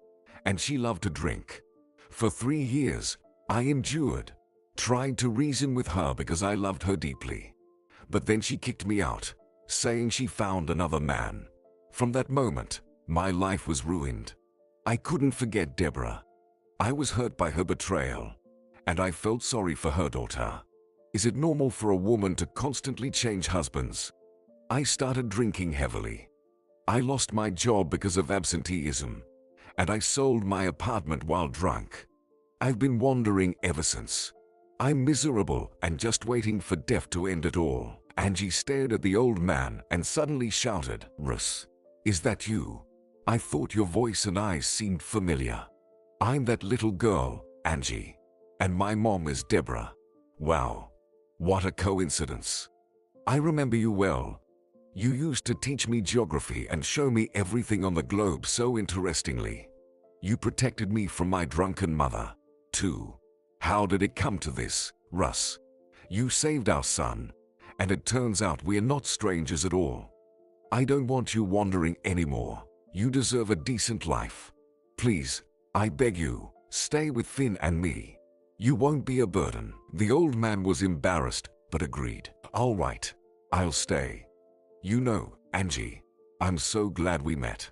and she loved to drink. For 3 years, I endured, tried to reason with her because I loved her deeply. But then she kicked me out, saying she found another man. From that moment, my life was ruined. I couldn't forget Deborah. I was hurt by her betrayal, and I felt sorry for her daughter. Is it normal for a woman to constantly change husbands? I started drinking heavily. I lost my job because of absenteeism, and I sold my apartment while drunk. I've been wandering ever since. I'm miserable and just waiting for death to end it all." Angie stared at the old man and suddenly shouted, "Russ, is that you? I thought your voice and eyes seemed familiar. I'm that little girl, Angie, and my mom is Deborah. Wow, what a coincidence. I remember you well. You used to teach me geography and show me everything on the globe so interestingly. You protected me from my drunken mother, too. How did it come to this, Russ? You saved our son, and it turns out we're not strangers at all. I don't want you wandering anymore. You deserve a decent life. Please, I beg you, stay with Finn and me. You won't be a burden." The old man was embarrassed, but agreed. "All right, I'll stay. You know, Angie, I'm so glad we met.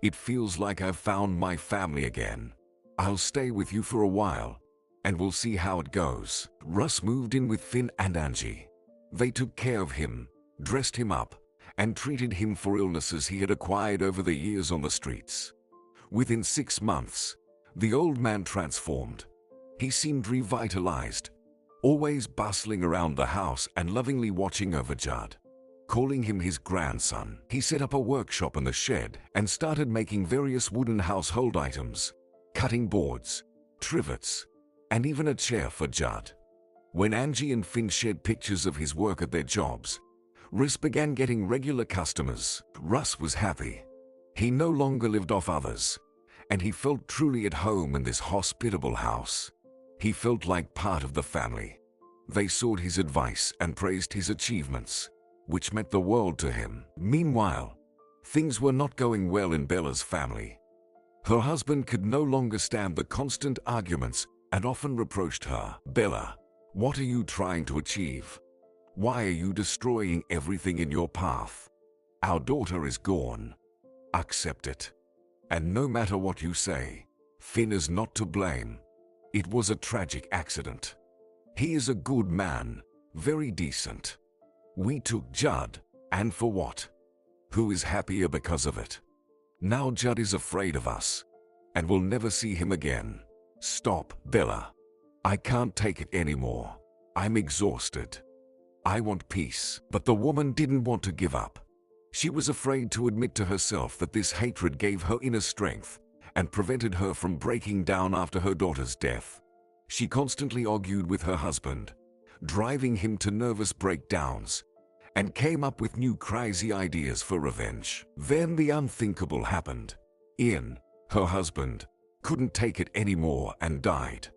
It feels like I've found my family again. I'll stay with you for a while, and we'll see how it goes." Russ moved in with Finn and Angie. They took care of him, dressed him up, and treated him for illnesses he had acquired over the years on the streets. Within 6 months, the old man transformed. He seemed revitalized, always bustling around the house and lovingly watching over Judd, calling him his grandson. He set up a workshop in the shed and started making various wooden household items, cutting boards, trivets, and even a chair for Judd. When Angie and Finn shared pictures of his work at their jobs, Russ began getting regular customers. Russ was happy. He no longer lived off others, and he felt truly at home in this hospitable house. He felt like part of the family. They sought his advice and praised his achievements, which meant the world to him. Meanwhile, things were not going well in Bella's family. Her husband could no longer stand the constant arguments and often reproached her. "Bella, what are you trying to achieve? Why are you destroying everything in your path? Our daughter is gone. Accept it. And no matter what you say, Finn is not to blame. It was a tragic accident. He is a good man, very decent. We took Judd, and for what? Who is happier because of it? Now Judd is afraid of us, and we'll never see him again. Stop, Bella. I can't take it anymore. I'm exhausted. I want peace." But the woman didn't want to give up. She was afraid to admit to herself that this hatred gave her inner strength and prevented her from breaking down after her daughter's death. She constantly argued with her husband, driving him to nervous breakdowns, and came up with new crazy ideas for revenge. Then the unthinkable happened. Ian, her husband, couldn't take it anymore and died.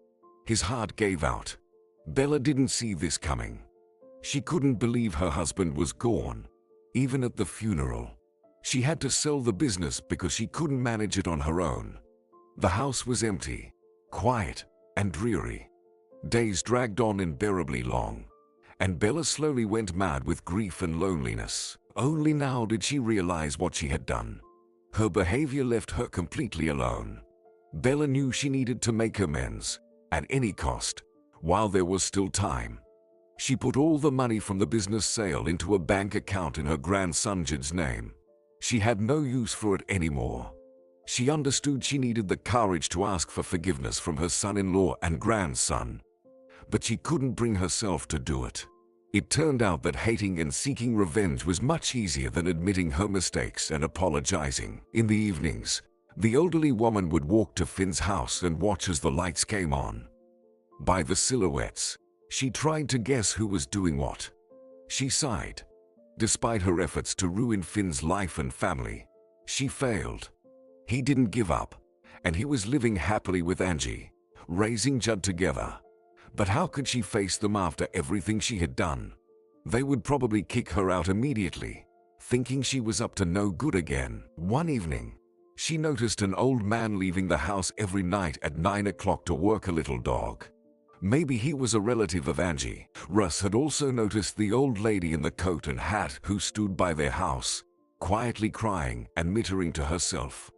His heart gave out. Bella didn't see this coming. She couldn't believe her husband was gone, even at the funeral. She had to sell the business because she couldn't manage it on her own. The house was empty, quiet, and dreary. Days dragged on unbearably long, and Bella slowly went mad with grief and loneliness. Only now did she realize what she had done. Her behavior left her completely alone. Bella knew she needed to make amends, at any cost, while there was still time. She put all the money from the business sale into a bank account in her grandson Judd's name. She had no use for it anymore. She understood she needed the courage to ask for forgiveness from her son-in-law and grandson, but she couldn't bring herself to do it. It turned out that hating and seeking revenge was much easier than admitting her mistakes and apologizing. In the evenings, the elderly woman would walk to Finn's house and watch as the lights came on. By the silhouettes, she tried to guess who was doing what. She sighed. Despite her efforts to ruin Finn's life and family, she failed. He didn't give up, and he was living happily with Angie, raising Judd together. But how could she face them after everything she had done? They would probably kick her out immediately, thinking she was up to no good again. One evening, she noticed an old man leaving the house every night at 9 o'clock to work a little dog. Maybe he was a relative of Angie. Russ had also noticed the old lady in the coat and hat who stood by their house, quietly crying and muttering to herself.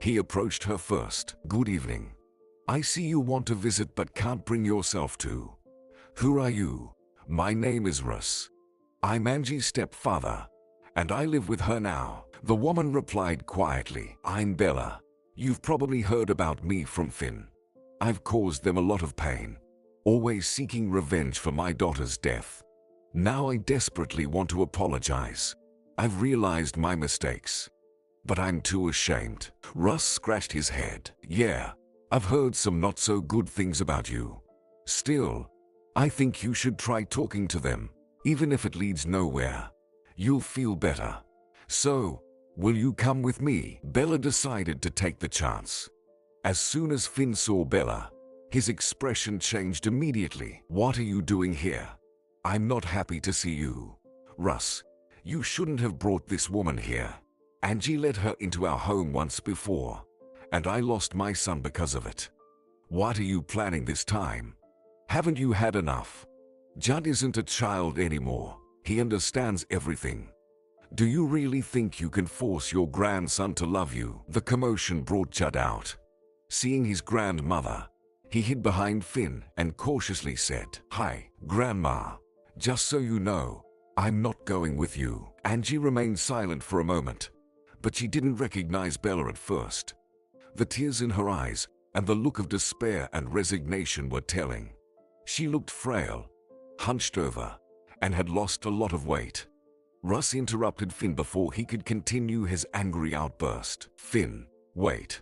He approached her first. "Good evening. I see you want to visit but can't bring yourself to. Who are you?" "My name is Russ. I'm Angie's stepfather, and I live with her now." The woman replied quietly. "I'm Bella. You've probably heard about me from Finn. I've caused them a lot of pain, always seeking revenge for my daughter's death. Now I desperately want to apologize. I've realized my mistakes, but I'm too ashamed." Russ scratched his head. "Yeah, I've heard some not so good things about you. Still, I think you should try talking to them, even if it leads nowhere. You'll feel better. So, will you come with me?" Bella decided to take the chance. As soon as Finn saw Bella, his expression changed immediately. "What are you doing here? I'm not happy to see you. Russ, you shouldn't have brought this woman here. Angie let her into our home once before, and I lost my son because of it. What are you planning this time? Haven't you had enough? Judd isn't a child anymore. He understands everything. Do you really think you can force your grandson to love you? The commotion brought Judd out. Seeing his grandmother, he hid behind Finn and cautiously said, "Hi, Grandma. Just so you know, I'm not going with you." Angie remained silent for a moment, but she didn't recognize Bella at first. The tears in her eyes and the look of despair and resignation were telling. She looked frail, hunched over, and had lost a lot of weight. Russ interrupted Finn before he could continue his angry outburst. "Finn, wait.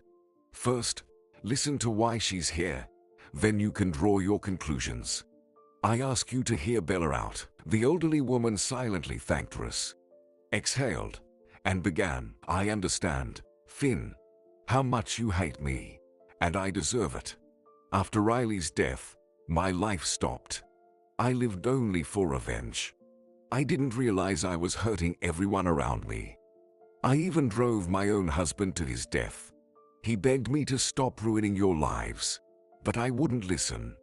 First, listen to why she's here. Then you can draw your conclusions. I ask you to hear Bella out." The elderly woman silently thanked Russ, exhaled, and began, "I understand, Finn, how much you hate me, and I deserve it. After Riley's death, my life stopped. I lived only for revenge. I didn't realize I was hurting everyone around me. I even drove my own husband to his death. He begged me to stop ruining your lives, but I wouldn't listen.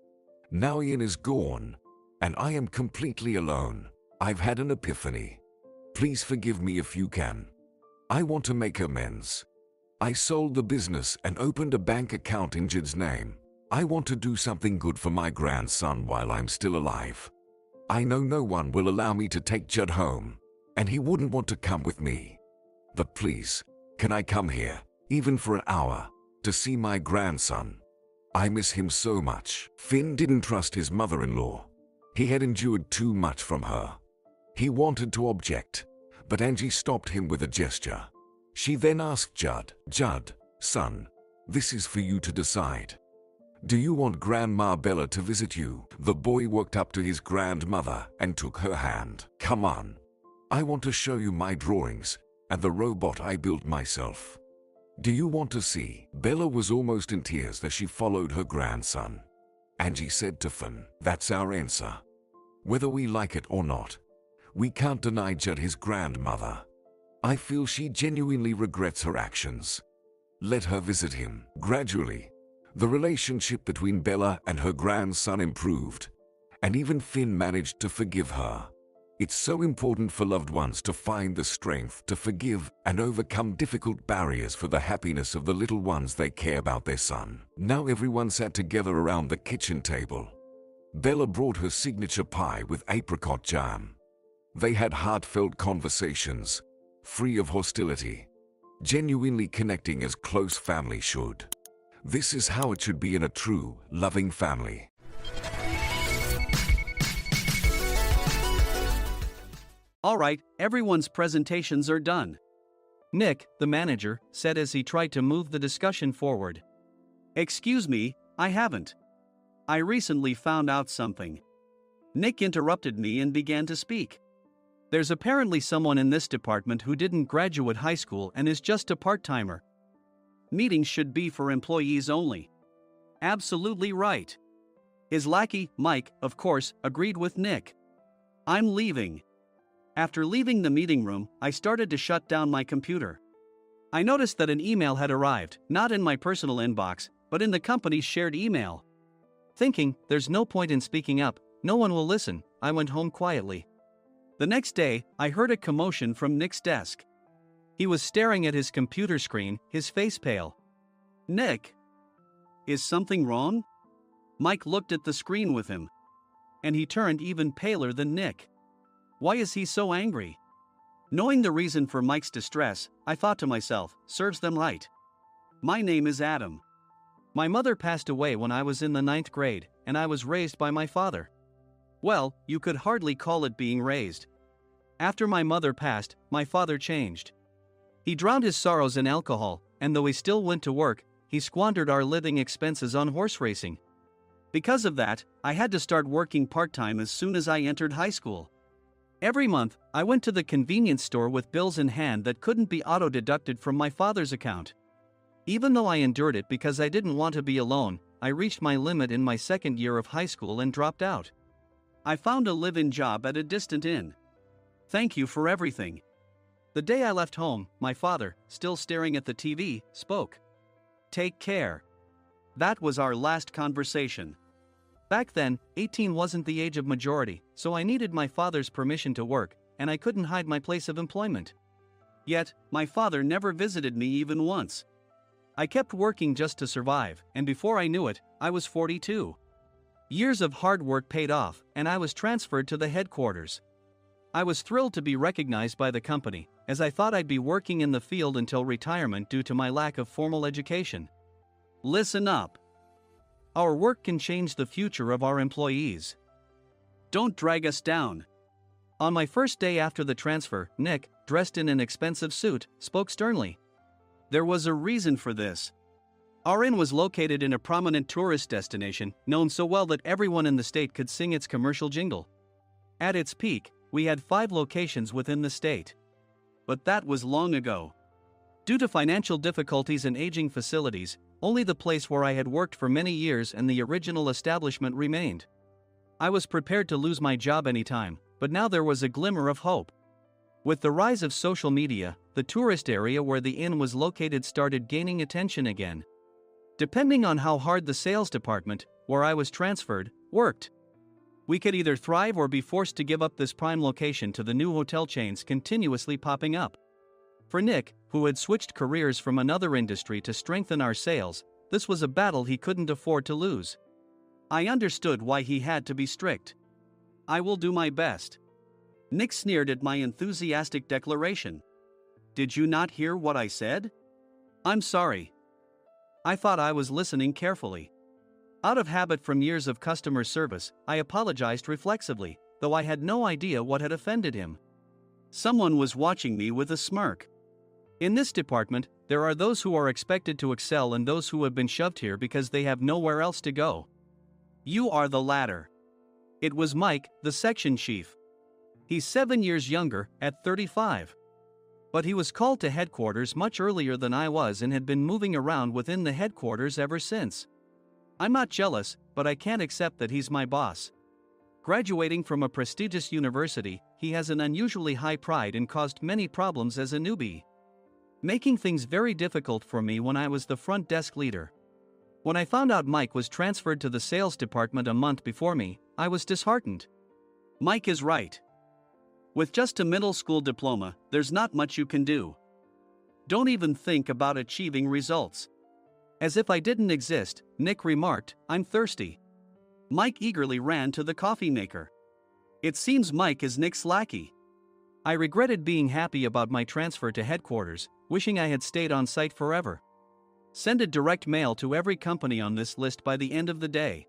Now Ian is gone, and I am completely alone. I've had an epiphany. Please forgive me if you can. I want to make amends. I sold the business and opened a bank account in Judd's name. I want to do something good for my grandson while I'm still alive. I know no one will allow me to take Judd home, and he wouldn't want to come with me. But please, can I come here, even for an hour, to see my grandson? I miss him so much." Finn didn't trust his mother-in-law. He had endured too much from her. He wanted to object, but Angie stopped him with a gesture. She then asked Judd, "Judd, son, this is for you to decide. Do you want Grandma Bella to visit you?" The boy walked up to his grandmother and took her hand. "Come on. I want to show you my drawings and the robot I built myself. Do you want to see?" Bella was almost in tears as she followed her grandson. Angie said to Finn, "That's our answer. Whether we like it or not, we can't deny Judd his grandmother. I feel she genuinely regrets her actions. Let her visit him." Gradually, the relationship between Bella and her grandson improved, and even Finn managed to forgive her. It's so important for loved ones to find the strength to forgive and overcome difficult barriers for the happiness of the little ones they care about their son. Now everyone sat together around the kitchen table. Bella brought her signature pie with apricot jam. They had heartfelt conversations, free of hostility, genuinely connecting as close family should. This is how it should be in a true, loving family. All right, everyone's presentations are done. Nick, the manager, said as he tried to move the discussion forward. "Excuse me, I haven't. I recently found out something." Nick interrupted me and began to speak. "There's apparently someone in this department who didn't graduate high school and is just a part-timer. Meetings should be for employees only." Absolutely right. His lackey, Mike, of course, agreed with Nick. "I'm leaving." After leaving the meeting room, I started to shut down my computer. I noticed that an email had arrived, not in my personal inbox, but in the company's shared email. Thinking, there's no point in speaking up, no one will listen, I went home quietly. The next day, I heard a commotion from Nick's desk. He was staring at his computer screen, his face pale. "Nick, is something wrong?" Mike looked at the screen with him. And he turned even paler than Nick. Why is he so angry? Knowing the reason for Mike's distress, I thought to myself, serves them right. My name is Adam. My mother passed away when I was in the 9th grade, and I was raised by my father. Well, you could hardly call it being raised. After my mother passed, my father changed. He drowned his sorrows in alcohol, and though he still went to work, he squandered our living expenses on horse racing. Because of that, I had to start working part-time as soon as I entered high school. Every month, I went to the convenience store with bills in hand that couldn't be auto-deducted from my father's account. Even though I endured it because I didn't want to be alone, I reached my limit in my second year of high school and dropped out. I found a live-in job at a distant inn. Thank you for everything. The day I left home, my father, still staring at the TV, spoke. "Take care." That was our last conversation. Back then, 18 wasn't the age of majority, so I needed my father's permission to work, and I couldn't hide my place of employment. Yet, my father never visited me even once. I kept working just to survive, and before I knew it, I was 42. Years of hard work paid off, and I was transferred to the headquarters. I was thrilled to be recognized by the company, as I thought I'd be working in the field until retirement due to my lack of formal education. Listen up. Our work can change the future of our employees. Don't drag us down. On my first day after the transfer, Nick, dressed in an expensive suit, spoke sternly. There was a reason for this. Our inn was located in a prominent tourist destination, known so well that everyone in the state could sing its commercial jingle. At its peak, we had 5 locations within the state. But that was long ago. Due to financial difficulties and aging facilities, only the place where I had worked for many years and the original establishment remained. I was prepared to lose my job anytime, but now there was a glimmer of hope. With the rise of social media, the tourist area where the inn was located started gaining attention again. Depending on how hard the sales department, where I was transferred, worked, we could either thrive or be forced to give up this prime location to the new hotel chains continuously popping up. For Nick, who had switched careers from another industry to strengthen our sales, this was a battle he couldn't afford to lose. I understood why he had to be strict. "I will do my best." Nick sneered at my enthusiastic declaration. "Did you not hear what I said?" "I'm sorry." I thought I was listening carefully. Out of habit from years of customer service, I apologized reflexively, though I had no idea what had offended him. Someone was watching me with a smirk. In this department, there are those who are expected to excel and those who have been shoved here because they have nowhere else to go. You are the latter. It was Mike, the section chief. He's 7 years younger, at 35. But he was called to headquarters much earlier than I was and had been moving around within the headquarters ever since. I'm not jealous, but I can't accept that he's my boss. Graduating from a prestigious university, he has an unusually high pride and caused many problems as a newbie, making things very difficult for me when I was the front desk leader. When I found out Mike was transferred to the sales department a month before me, I was disheartened. Mike is right. With just a middle school diploma, there's not much you can do. Don't even think about achieving results. As if I didn't exist, Nick remarked, "I'm thirsty." Mike eagerly ran to the coffee maker. It seems Mike is Nick's lackey. I regretted being happy about my transfer to headquarters, wishing I had stayed on site forever. Send a direct mail to every company on this list by the end of the day.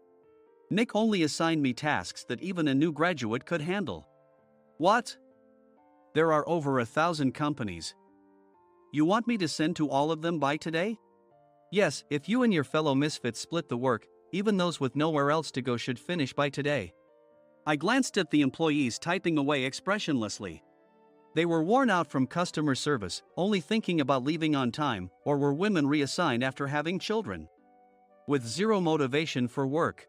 Nick only assigned me tasks that even a new graduate could handle. What? There are over 1,000 companies. You want me to send to all of them by today? Yes, if you and your fellow misfits split the work, even those with nowhere else to go should finish by today. I glanced at the employees typing away expressionlessly. They were worn out from customer service, only thinking about leaving on time, or were women reassigned after having children, with zero motivation for work.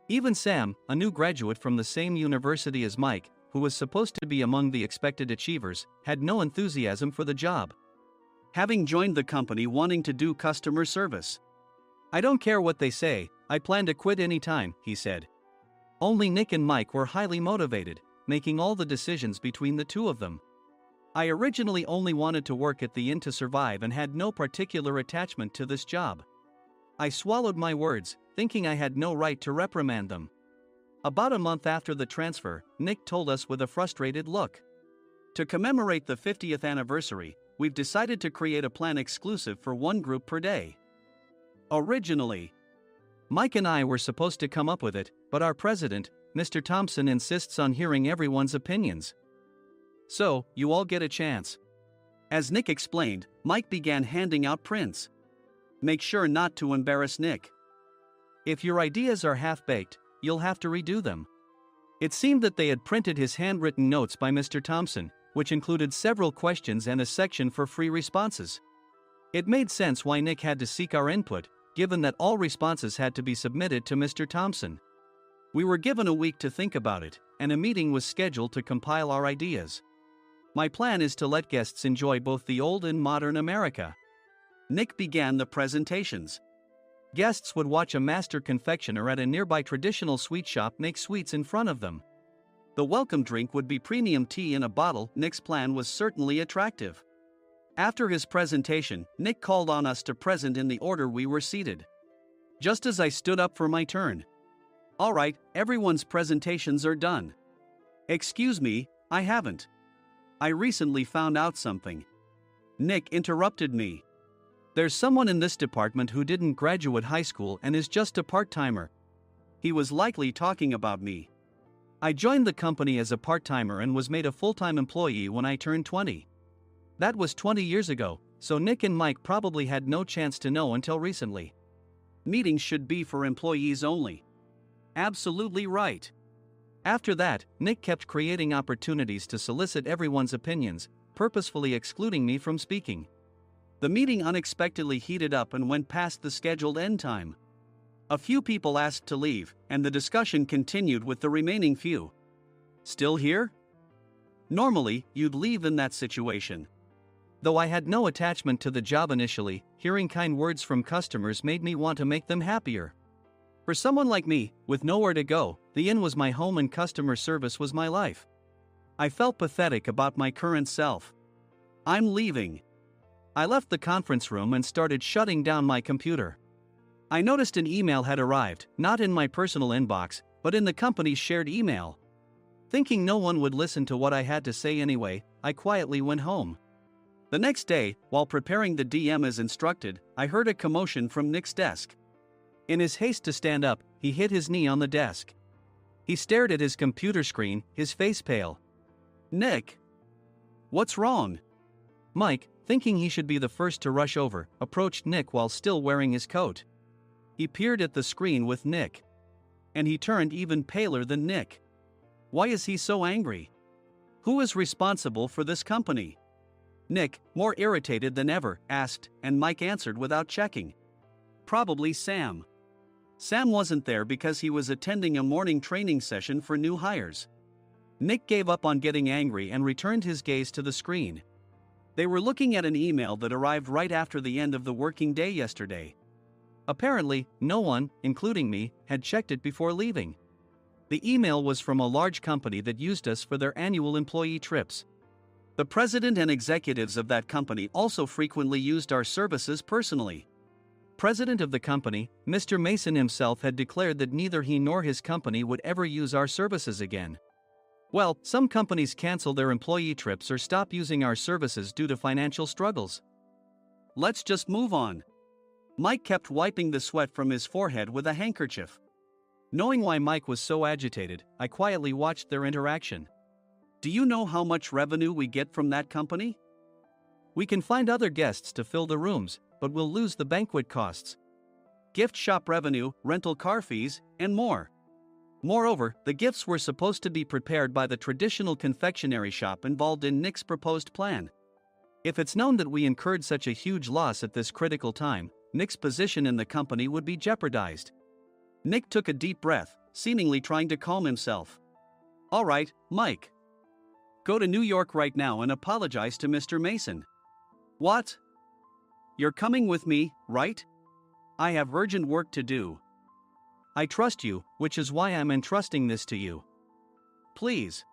Even Sam, a new graduate from the same university as Mike, who was supposed to be among the expected achievers, had no enthusiasm for the job, having joined the company wanting to do customer service. "I don't care what they say, I plan to quit any time," he said. Only Nick and Mike were highly motivated, making all the decisions between the two of them. I originally only wanted to work at the inn to survive and had no particular attachment to this job. I swallowed my words, thinking I had no right to reprimand them. About a month after the transfer, Nick told us with a frustrated look. To commemorate the 50th anniversary, we've decided to create a plan exclusive for one group per day. Originally, Mike and I were supposed to come up with it, but our president, Mr. Thompson, insists on hearing everyone's opinions. So, you all get a chance. As Nick explained, Mike began handing out prints. Make sure not to embarrass Nick. If your ideas are half-baked, you'll have to redo them. It seemed that they had printed his handwritten notes by Mr. Thompson, which included several questions and a section for free responses. It made sense why Nick had to seek our input, given that all responses had to be submitted to Mr. Thompson. We were given a week to think about it, and a meeting was scheduled to compile our ideas. My plan is to let guests enjoy both the old and modern America. Nick began the presentations. Guests would watch a master confectioner at a nearby traditional sweet shop make sweets in front of them. The welcome drink would be premium tea in a bottle. Nick's plan was certainly attractive. After his presentation, Nick called on us to present in the order we were seated. Just as I stood up for my turn. "All right, everyone's presentations are done." "Excuse me, I haven't. I recently found out something." Nick interrupted me. "There's someone in this department who didn't graduate high school and is just a part-timer." He was likely talking about me. I joined the company as a part-timer and was made a full-time employee when I turned 20. That was 20 years ago, so Nick and Mike probably had no chance to know until recently. Meetings should be for employees only. Absolutely right. After that, Nick kept creating opportunities to solicit everyone's opinions, purposefully excluding me from speaking. The meeting unexpectedly heated up and went past the scheduled end time. A few people asked to leave, and the discussion continued with the remaining few. "Still here?" Normally, you'd leave in that situation. Though I had no attachment to the job initially, hearing kind words from customers made me want to make them happier. For someone like me, with nowhere to go, the inn was my home and customer service was my life. I felt pathetic about my current self. "I'm leaving." I left the conference room and started shutting down my computer. I noticed an email had arrived, not in my personal inbox, but in the company's shared email. Thinking no one would listen to what I had to say anyway, I quietly went home. The next day, while preparing the DM as instructed, I heard a commotion from Nick's desk. In his haste to stand up, he hit his knee on the desk. He stared at his computer screen, his face pale. "Nick! What's wrong?" Mike, thinking he should be the first to rush over, approached Nick while still wearing his coat. He peered at the screen with Nick. And he turned even paler than Nick. Why is he so angry? Who is responsible for this company? Nick, more irritated than ever, asked, and Mike answered without checking. Probably Sam. Sam wasn't there because he was attending a morning training session for new hires. Nick gave up on getting angry and returned his gaze to the screen. They were looking at an email that arrived right after the end of the working day yesterday. Apparently, no one, including me, had checked it before leaving. The email was from a large company that used us for their annual employee trips. The president and executives of that company also frequently used our services personally. President of the company, Mr. Mason himself had declared that neither he nor his company would ever use our services again. Well, some companies cancel their employee trips or stop using our services due to financial struggles. Let's just move on. Mike kept wiping the sweat from his forehead with a handkerchief. Knowing why Mike was so agitated, I quietly watched their interaction. Do you know how much revenue we get from that company? We can find other guests to fill the rooms, but we'll lose the banquet costs, gift shop revenue, rental car fees, and more. Moreover, the gifts were supposed to be prepared by the traditional confectionery shop involved in Nick's proposed plan. If it's known that we incurred such a huge loss at this critical time, Nick's position in the company would be jeopardized. Nick took a deep breath, seemingly trying to calm himself. All right, Mike. Go to New York right now and apologize to Mr. Mason. What? You're coming with me, right? I have urgent work to do. I trust you, which is why I'm entrusting this to you. Please.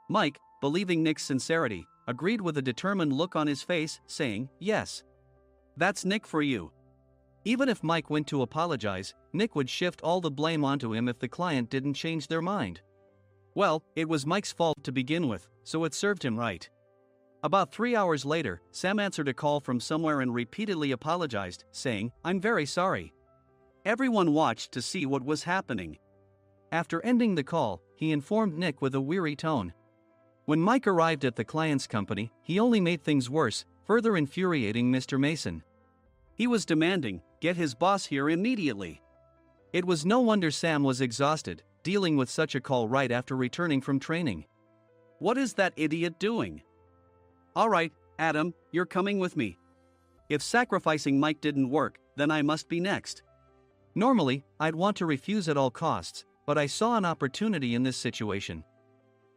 Mike, believing Nick's sincerity, agreed with a determined look on his face, saying, yes. That's Nick for you. Even if Mike went to apologize, Nick would shift all the blame onto him if the client didn't change their mind. Well, it was Mike's fault to begin with, so it served him right. About 3 hours later, Sam answered a call from somewhere and repeatedly apologized, saying, I'm very sorry. Everyone watched to see what was happening. After ending the call, he informed Nick with a weary tone. When Mike arrived at the client's company, he only made things worse, further infuriating Mr. Mason. He was demanding, get his boss here immediately. It was no wonder Sam was exhausted, dealing with such a call right after returning from training. What is that idiot doing? All right, Adam, you're coming with me. If sacrificing Mike didn't work, then I must be next. Normally, I'd want to refuse at all costs, but I saw an opportunity in this situation.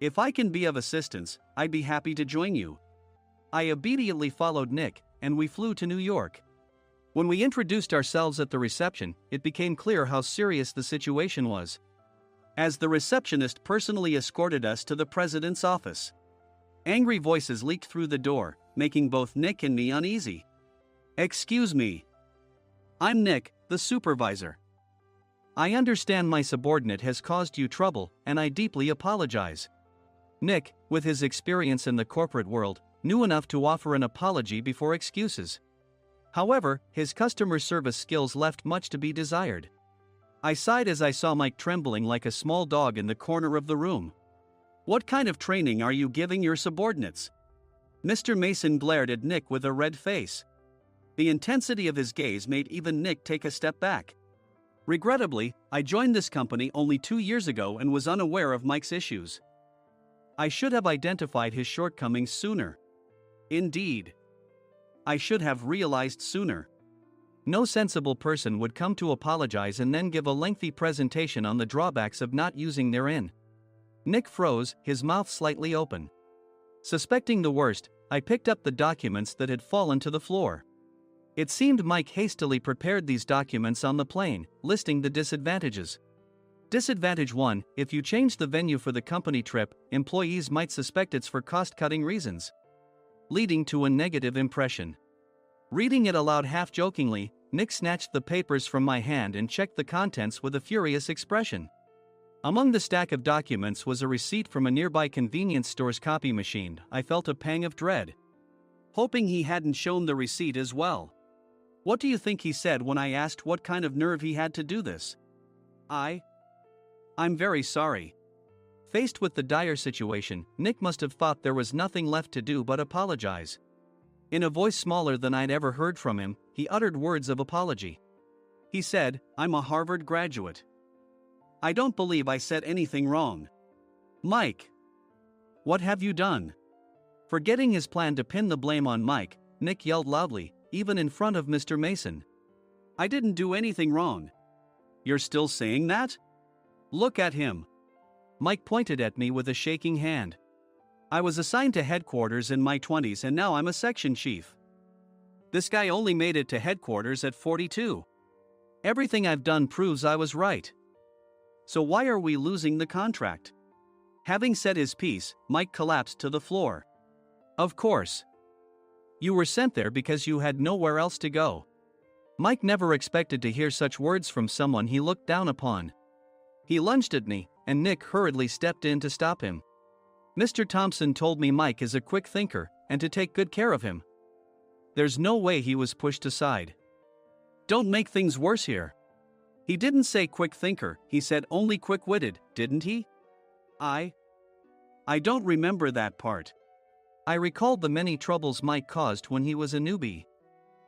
If I can be of assistance, I'd be happy to join you. I obediently followed Nick, and we flew to New York. When we introduced ourselves at the reception, it became clear how serious the situation was, as the receptionist personally escorted us to the president's office. Angry voices leaked through the door, making both Nick and me uneasy. "Excuse me. I'm Nick, the supervisor. I understand my subordinate has caused you trouble, and I deeply apologize." Nick, with his experience in the corporate world, knew enough to offer an apology before excuses. However, his customer service skills left much to be desired. I sighed as I saw Mike trembling like a small dog in the corner of the room. "What kind of training are you giving your subordinates?" Mr. Mason glared at Nick with a red face. The intensity of his gaze made even Nick take a step back. Regrettably, I joined this company only 2 years ago and was unaware of Mike's issues. I should have identified his shortcomings sooner. Indeed, I should have realized sooner. No sensible person would come to apologize and then give a lengthy presentation on the drawbacks of not using their in. Nick froze, his mouth slightly open. Suspecting the worst, I picked up the documents that had fallen to the floor. It seemed Mike hastily prepared these documents on the plane, listing the disadvantages. Disadvantage 1: if you change the venue for the company trip, employees might suspect it's for cost-cutting reasons, leading to a negative impression. Reading it aloud half-jokingly, Nick snatched the papers from my hand and checked the contents with a furious expression. Among the stack of documents was a receipt from a nearby convenience store's copy machine. I felt a pang of dread, hoping he hadn't shown the receipt as well. What do you think he said when I asked what kind of nerve he had to do this? I'm very sorry." Faced with the dire situation, Nick must have thought there was nothing left to do but apologize. In a voice smaller than I'd ever heard from him, he uttered words of apology. He said, "I'm a Harvard graduate. I don't believe I said anything wrong." "Mike, what have you done?" Forgetting his plan to pin the blame on Mike, Nick yelled loudly, even in front of Mr. Mason. "I didn't do anything wrong." "You're still saying that? Look at him." Mike pointed at me with a shaking hand. "I was assigned to headquarters in my 20s and now I'm a section chief. This guy only made it to headquarters at 42. Everything I've done proves I was right. So why are we losing the contract?" Having said his piece, Mike collapsed to the floor. "Of course. You were sent there because you had nowhere else to go." Mike never expected to hear such words from someone he looked down upon. He lunged at me, and Nick hurriedly stepped in to stop him. "Mr. Thompson told me Mike is a quick thinker, and to take good care of him." There's no way he was pushed aside. "Don't make things worse here." "He didn't say quick thinker, he said only quick-witted, didn't he?" I don't remember that part." I recalled the many troubles Mike caused when he was a newbie.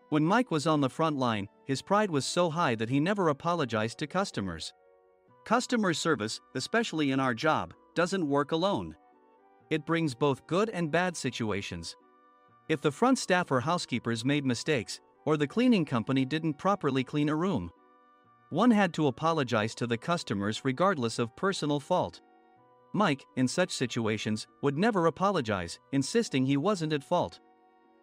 When Mike was on the front line, his pride was so high that he never apologized to customers. Customer service, especially in our job, doesn't work alone. It brings both good and bad situations. If the front staff or housekeepers made mistakes, or the cleaning company didn't properly clean a room, one had to apologize to the customers regardless of personal fault. Mike, in such situations, would never apologize, insisting he wasn't at fault.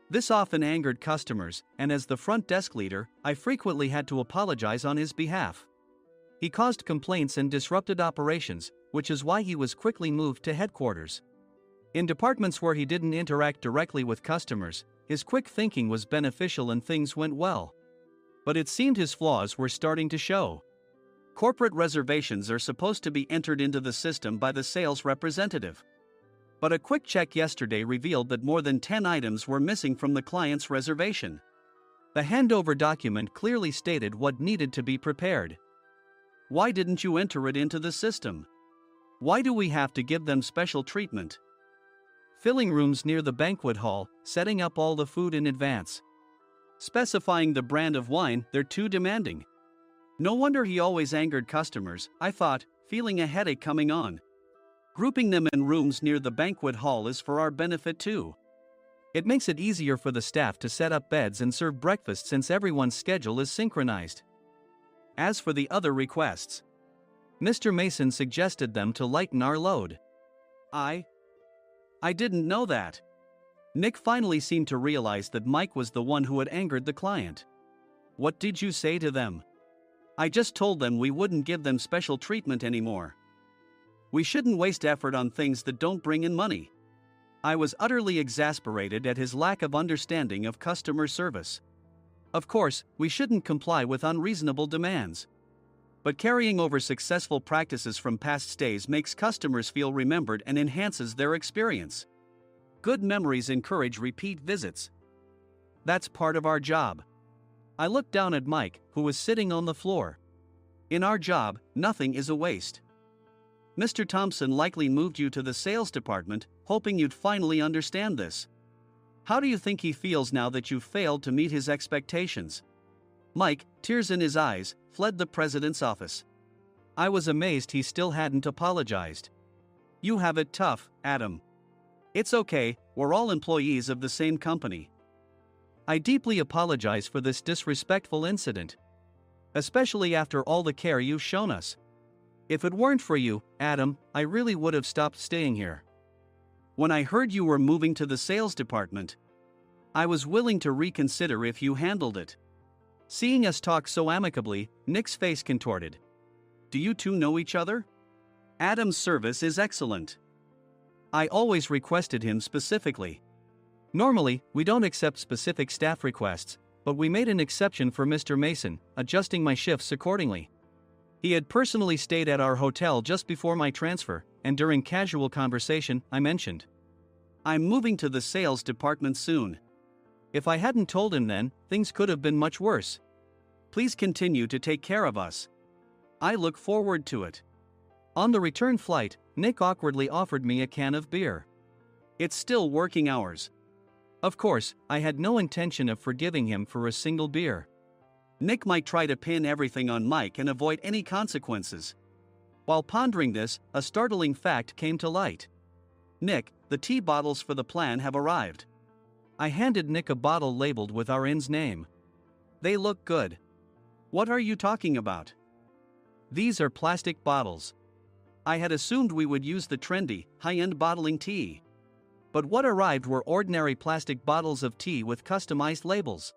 This often angered customers, and as the front desk leader, I frequently had to apologize on his behalf. He caused complaints and disrupted operations, which is why he was quickly moved to headquarters. In departments where he didn't interact directly with customers, his quick thinking was beneficial and things went well. But it seemed his flaws were starting to show. Corporate reservations are supposed to be entered into the system by the sales representative. But a quick check yesterday revealed that more than 10 items were missing from the client's reservation. The handover document clearly stated what needed to be prepared. Why didn't you enter it into the system? Why do we have to give them special treatment? Filling rooms near the banquet hall, setting up all the food in advance. Specifying the brand of wine, they're too demanding. No wonder he always angered customers, I thought, feeling a headache coming on. Grouping them in rooms near the banquet hall is for our benefit too. It makes it easier for the staff to set up beds and serve breakfast since everyone's schedule is synchronized. As for the other requests, Mr. Mason suggested them to lighten our load. I didn't know that. Nick finally seemed to realize that Mike was the one who had angered the client. What did you say to them? I just told them we wouldn't give them special treatment anymore. We shouldn't waste effort on things that don't bring in money. I was utterly exasperated at his lack of understanding of customer service. Of course, we shouldn't comply with unreasonable demands. But carrying over successful practices from past stays makes customers feel remembered and enhances their experience. Good memories encourage repeat visits. That's part of our job. I looked down at Mike, who was sitting on the floor. In our job, nothing is a waste. Mr. Thompson likely moved you to the sales department, hoping you'd finally understand this. How do you think he feels now that you've failed to meet his expectations? Mike, tears in his eyes, fled the president's office. I was amazed he still hadn't apologized. You have it tough, Adam. It's okay, we're all employees of the same company. I deeply apologize for this disrespectful incident. Especially after all the care you've shown us. If it weren't for you, Adam, I really would have stopped staying here. When I heard you were moving to the sales department, I was willing to reconsider if you handled it. Seeing us talk so amicably, Nick's face contorted. Do you two know each other? Adam's service is excellent. I always requested him specifically. Normally, we don't accept specific staff requests, but we made an exception for Mr. Mason, adjusting my shifts accordingly. He had personally stayed at our hotel just before my transfer, and during casual conversation, I mentioned, I'm moving to the sales department soon. If I hadn't told him then, things could have been much worse. Please continue to take care of us. I look forward to it. On the return flight, Nick awkwardly offered me a can of beer. It's still working hours. Of course, I had no intention of forgiving him for a single beer. Nick might try to pin everything on Mike and avoid any consequences. While pondering this, a startling fact came to light. Nick, the tea bottles for the plan have arrived. I handed Nick a bottle labeled with our inn's name. They look good. What are you talking about? These are plastic bottles. I had assumed we would use the trendy, high-end bottling tea. But what arrived were ordinary plastic bottles of tea with customized labels.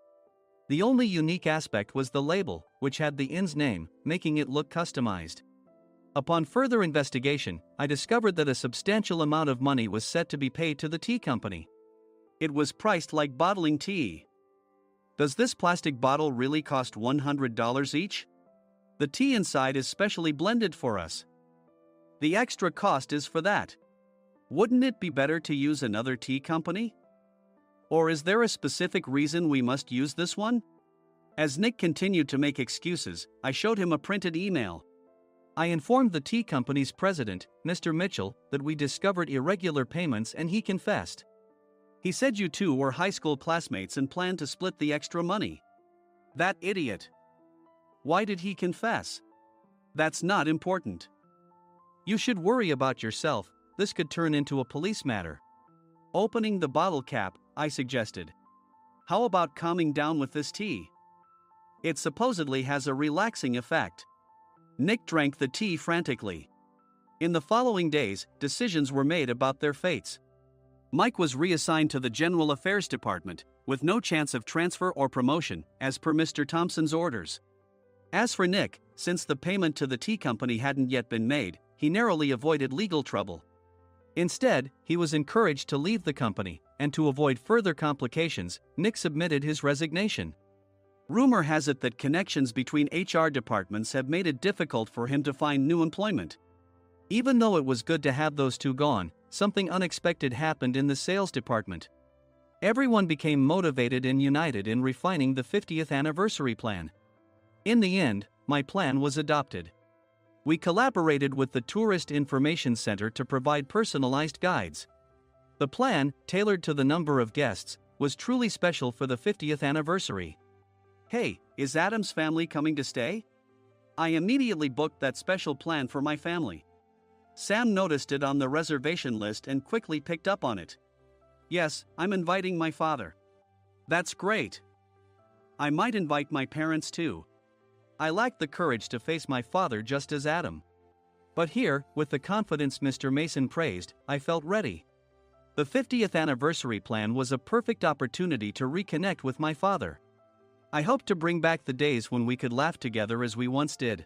The only unique aspect was the label, which had the inn's name, making it look customized. Upon further investigation, I discovered that a substantial amount of money was set to be paid to the tea company. It was priced like bottling tea. Does this plastic bottle really cost $100 each? The tea inside is specially blended for us. The extra cost is for that. Wouldn't it be better to use another tea company? Or is there a specific reason we must use this one? As Nick continued to make excuses, I showed him a printed email. I informed the tea company's president, Mr. Mitchell, that we discovered irregular payments and he confessed. He said you two were high school classmates and planned to split the extra money. That idiot. Why did he confess? That's not important. You should worry about yourself, this could turn into a police matter. Opening the bottle cap, I suggested. How about calming down with this tea? It supposedly has a relaxing effect. Nick drank the tea frantically. In the following days, decisions were made about their fates. Mike was reassigned to the General Affairs Department, with no chance of transfer or promotion, as per Mr. Thompson's orders. As for Nick, since the payment to the tea company hadn't yet been made, he narrowly avoided legal trouble. Instead, he was encouraged to leave the company, and to avoid further complications, Nick submitted his resignation. Rumor has it that connections between HR departments have made it difficult for him to find new employment. Even though it was good to have those two gone, something unexpected happened in the sales department. Everyone became motivated and united in refining the 50th anniversary plan. In the end, my plan was adopted. We collaborated with the Tourist Information Center to provide personalized guides. The plan, tailored to the number of guests, was truly special for the 50th anniversary. Hey, is Adam's family coming to stay? I immediately booked that special plan for my family. Sam noticed it on the reservation list and quickly picked up on it. Yes, I'm inviting my father. That's great. I might invite my parents too. I lacked the courage to face my father just as Adam. But here, with the confidence Mr. Mason praised, I felt ready. The 50th anniversary plan was a perfect opportunity to reconnect with my father. I hoped to bring back the days when we could laugh together as we once did.